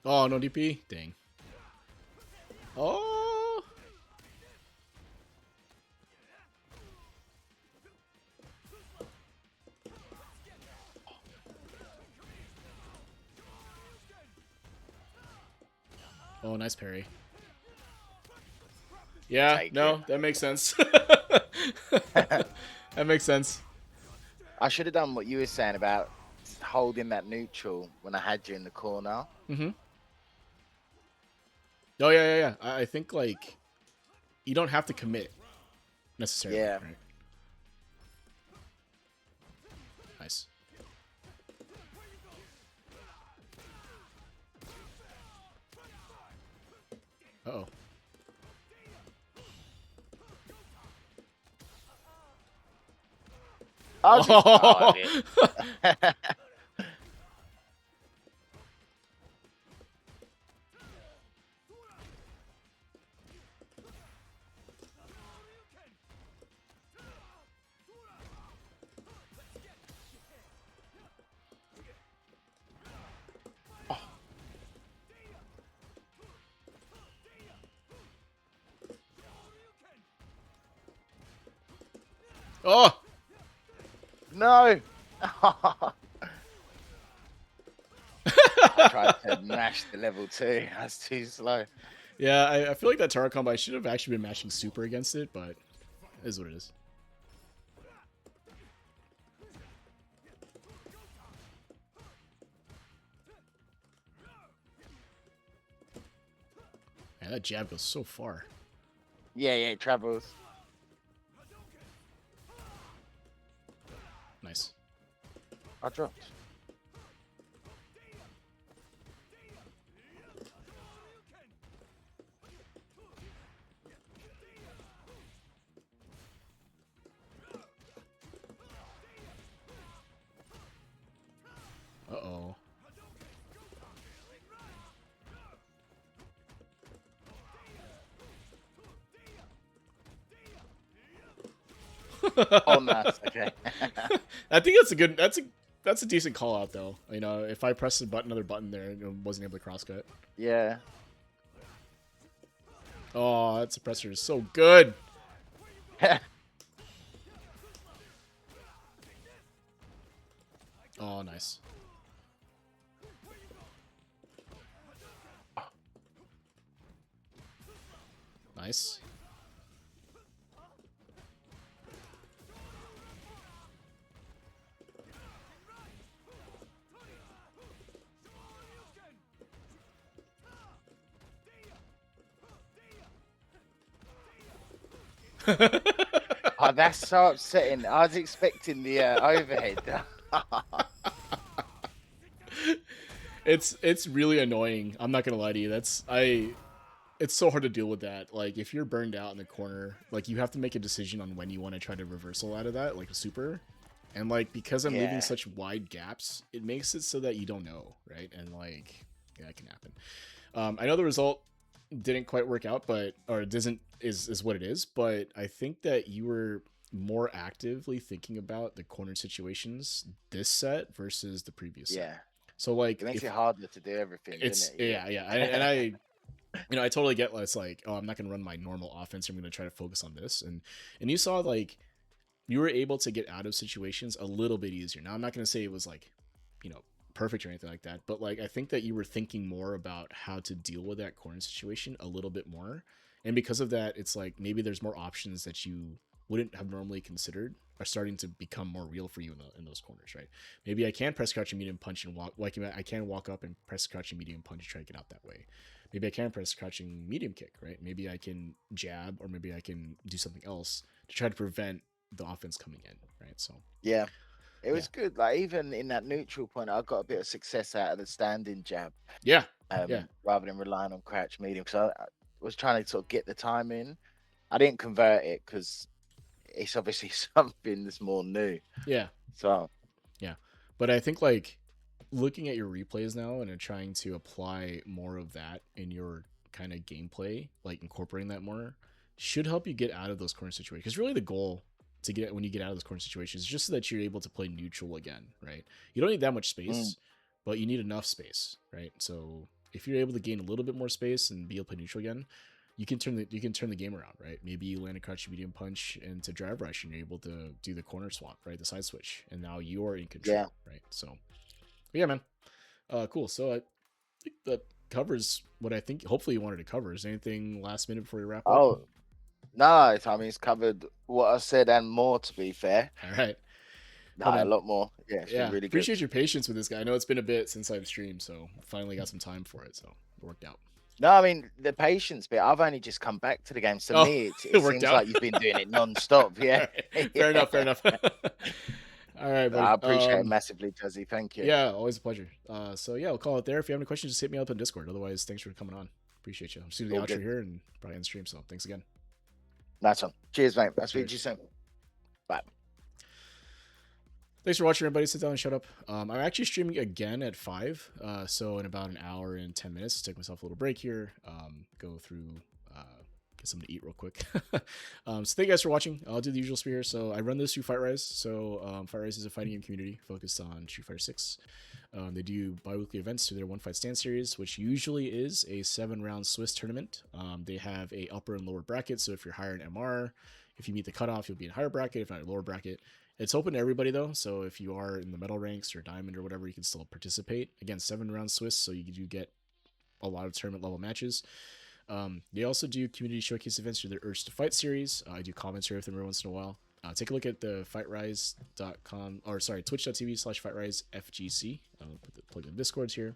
Oh, no DP? Dang. Oh. Oh, nice parry. Yeah, Take it. no, that makes sense. That makes sense. I should have done what you were saying about holding that neutral when I had you in the corner. Mm-hmm. Oh yeah, yeah, yeah. I think like you don't have to commit necessarily, Yeah. right? Nice. Uh-oh. Oh, Oh. yeah. Oh. No. I tried to mash the level 2. That's too slow. Yeah, I feel like that Tara combo, I should have actually been matching super against it, but it is what it is. Man, that jab goes so far. Yeah, yeah, it travels. Nice. I dropped. Uh-oh. Oh, nice. Okay. I think that's a decent call out though. You know, if I pressed another button there, it wasn't able to crosscut. Yeah. Oh, that suppressor is so good. Oh, nice. Nice. Oh, that's so upsetting. I was expecting the overhead. It's really annoying. I'm not gonna lie to you. It's so hard to deal with that. Like if you're burned out in the corner, like you have to make a decision on when you want to try to reversal out of that, like a super. And like because I'm leaving Yeah. such wide gaps, it makes it so that you don't know, right? And like yeah, that can happen. I know the result didn't quite work out, but or it doesn't is what it is. But I think that you were more actively thinking about the corner situations this set versus the previous set. Yeah. So like It makes if it harder to do everything, doesn't it's it? yeah yeah, and I I totally get it's like oh I'm not gonna run my normal offense. I'm gonna try to focus on this and you saw like you were able to get out of situations a little bit easier. Now I'm not gonna say it was like you know perfect or anything like that, but like I think that you were thinking more about how to deal with that corner situation a little bit more, and because of that, it's like maybe there's more options that you wouldn't have normally considered are starting to become more real for you in those corners, right? Maybe I can press crouch and medium punch and walk like I can walk up and press crouch and medium punch and try to get out that way. Maybe I can press crouching medium kick, right? Maybe I can jab or maybe I can do something else to try to prevent the offense coming in, right? So Yeah. It yeah, was good. Like even in that neutral point, I got a bit of success out of the standing jab, yeah, yeah. rather than relying on crouch medium. So I was trying to sort of get the time in. I didn't convert it because it's obviously something that's more new. Yeah, So yeah. But I think like looking at your replays now and trying to apply more of that in your kind of gameplay, like incorporating that more, should help you get out of those corner situations. Because really the goal to get when you get out of those corner situations is just so that you're able to play neutral again, right? You don't need that much mm, space, but you need enough space, right? So if you're able to gain a little bit more space and be able to play neutral again, you can turn the game around, right? Maybe you land a crouch medium punch into drive rush and you're able to do the corner swap, right? The side switch, and now you're in yeah. control, right? So yeah, man. Cool. So I think that covers what I think hopefully you wanted to cover. Is there anything last minute before we wrap up? Oh no, I mean it's covered what I said and more. To be fair, All right. no, Cool, a man. lot more. Yeah, it's been Yeah, really good. appreciate your patience with this guy. I know it's been a bit since I've streamed, so finally got some time for it, so it worked out. No, I mean the patience bit. I've only just come back to the game. To Oh, me, it it worked seems out. like you've been doing it non-stop. All Yeah, right. Fair enough. Fair yeah. enough. All right, I buddy. appreciate it massively, Juzzy. Thank you. Yeah, always a pleasure. So yeah, I'll call it there. If you have any questions, just hit me up on Discord. Otherwise, thanks for coming on. Appreciate you. I'm just gonna do All the outro good. here and probably end stream. So thanks again. Nice one. Cheers, mate. I'll speak to you Cheers. soon. Bye. Thanks for watching, everybody. Sit down and shut up. I'm actually streaming again at 5. So in about an hour and 10 minutes, take myself a little break here. Go through, get something to eat real quick. So thank you guys for watching. I'll do the usual spear. So I run this through Fight Rise. So Fight Rise is a fighting game community focused on Street Fighter 6. They do bi-weekly events through their One Fight Stand series, which usually is a 7-round Swiss tournament. They have a upper and lower bracket. So if you're higher in MR, if you meet the cutoff, you'll be in higher bracket. If not, lower bracket. It's open to everybody though, so if you are in the metal ranks or diamond or whatever, you can still participate. Again, 7-round Swiss, so you do get a lot of tournament level matches. They also do community showcase events through their Urge to Fight series. I do commentary with them every once in a while. Take a look at the fightrise.com or sorry, twitch.tv/fightrisefgc. I'll put the plug in Discords here.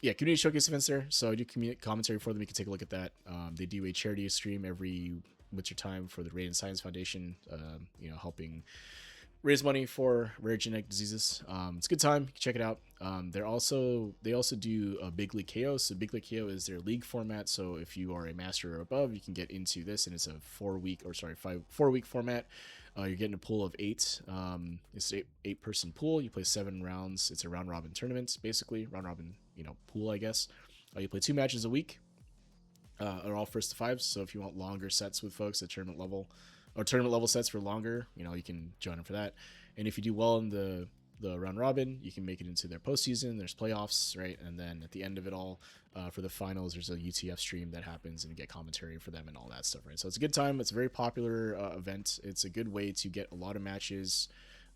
Yeah, community showcase events there. So I do commentary for them. You can take a look at that. They do a charity stream every winter time for the Radiant Science Foundation. Helping raise money for rare genetic diseases. It's a good time. You can check it out. They also do a Big League KO. So Big League KO is their league format. So if you are a master or above, you can get into this, and it's a 4-week format. You're getting a pool of 8. It's an 8-person pool. You play 7 rounds. It's a round robin tournament, basically round robin, pool, I guess. You play 2 matches a week. Are all first to 5s. So if you want longer sets with folks at tournament level, or tournament level sets for longer, you can join them for that. And if you do well in the round robin, you can make it into their postseason. There's playoffs, right? And then at the end of it all, for the finals, there's a UTF stream that happens, and you get commentary for them and all that stuff, right? So it's a good time. It's a very popular event. It's a good way to get a lot of matches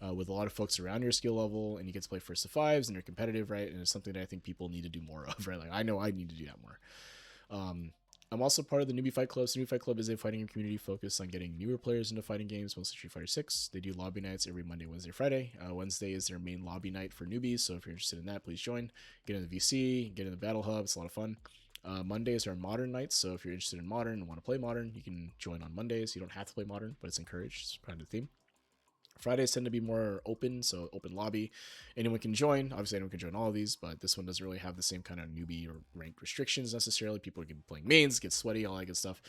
with a lot of folks around your skill level, and you get to play first to 5s, and you're competitive, right? And it's something that I think people need to do more of, right? Like I know I need to do that more. I'm also part of the Newbie Fight Club. So Newbie Fight Club is a fighting game community focused on getting newer players into fighting games, mostly Street Fighter 6. They do lobby nights every Monday, Wednesday, Friday. Wednesday is their main lobby night for newbies, so if you're interested in that, please join. Get in the VC, get in the Battle Hub. It's a lot of fun. Mondays are modern nights, so if you're interested in modern and want to play modern, you can join on Mondays. You don't have to play modern, but it's encouraged. It's part of the theme. Fridays tend to be more open, so open lobby. Anyone can join. Obviously, anyone can join all of these, but this one doesn't really have the same kind of newbie or rank restrictions necessarily. People are playing mains, get sweaty, all that good stuff.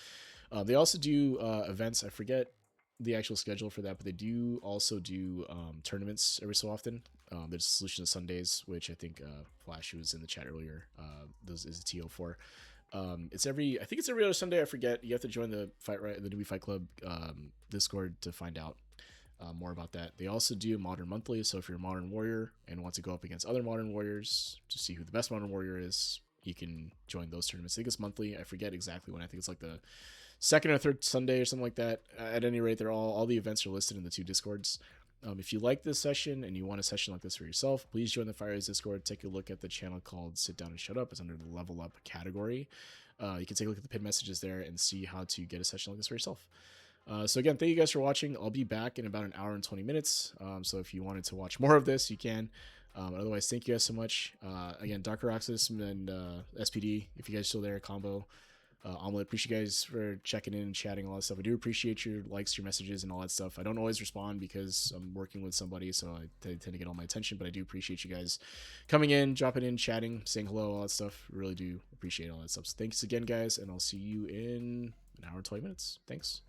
They also do events. I forget the actual schedule for that, but they do also do tournaments every so often. There's Solution of Sundays, which I think Flash was in the chat earlier. This is a TO for. I think it's every other Sunday. I forget. You have to join the Newbie Fight Club Discord to find out more about that. They also do Modern Monthly, so if you're a Modern Warrior and want to go up against other Modern Warriors to see who the best Modern Warrior is, you can join those tournaments. I think it's monthly. I forget exactly when. I think it's like the second or third Sunday or something like that. At any rate, they're all the events are listed in the 2 Discords. If you like this session and you want a session like this for yourself, please join the Fire's Discord. Take a look at the channel called Sit Down and Shut Up. It's under the Level Up category. You can take a look at the pinned messages there and see how to get a session like this for yourself. So again, thank you guys for watching. I'll be back in about an hour and 20 minutes. So if you wanted to watch more of this, you can. Otherwise, thank you guys so much. Again, Dark Roxas and SPD, if you guys are still there, combo. Omelet, appreciate you guys for checking in and chatting, all that stuff. I do appreciate your likes, your messages, and all that stuff. I don't always respond because I'm working with somebody, so I tend to get all my attention, but I do appreciate you guys coming in, dropping in, chatting, saying hello, all that stuff. Really do appreciate all that stuff. So thanks again, guys, and I'll see you in an hour and 20 minutes. Thanks.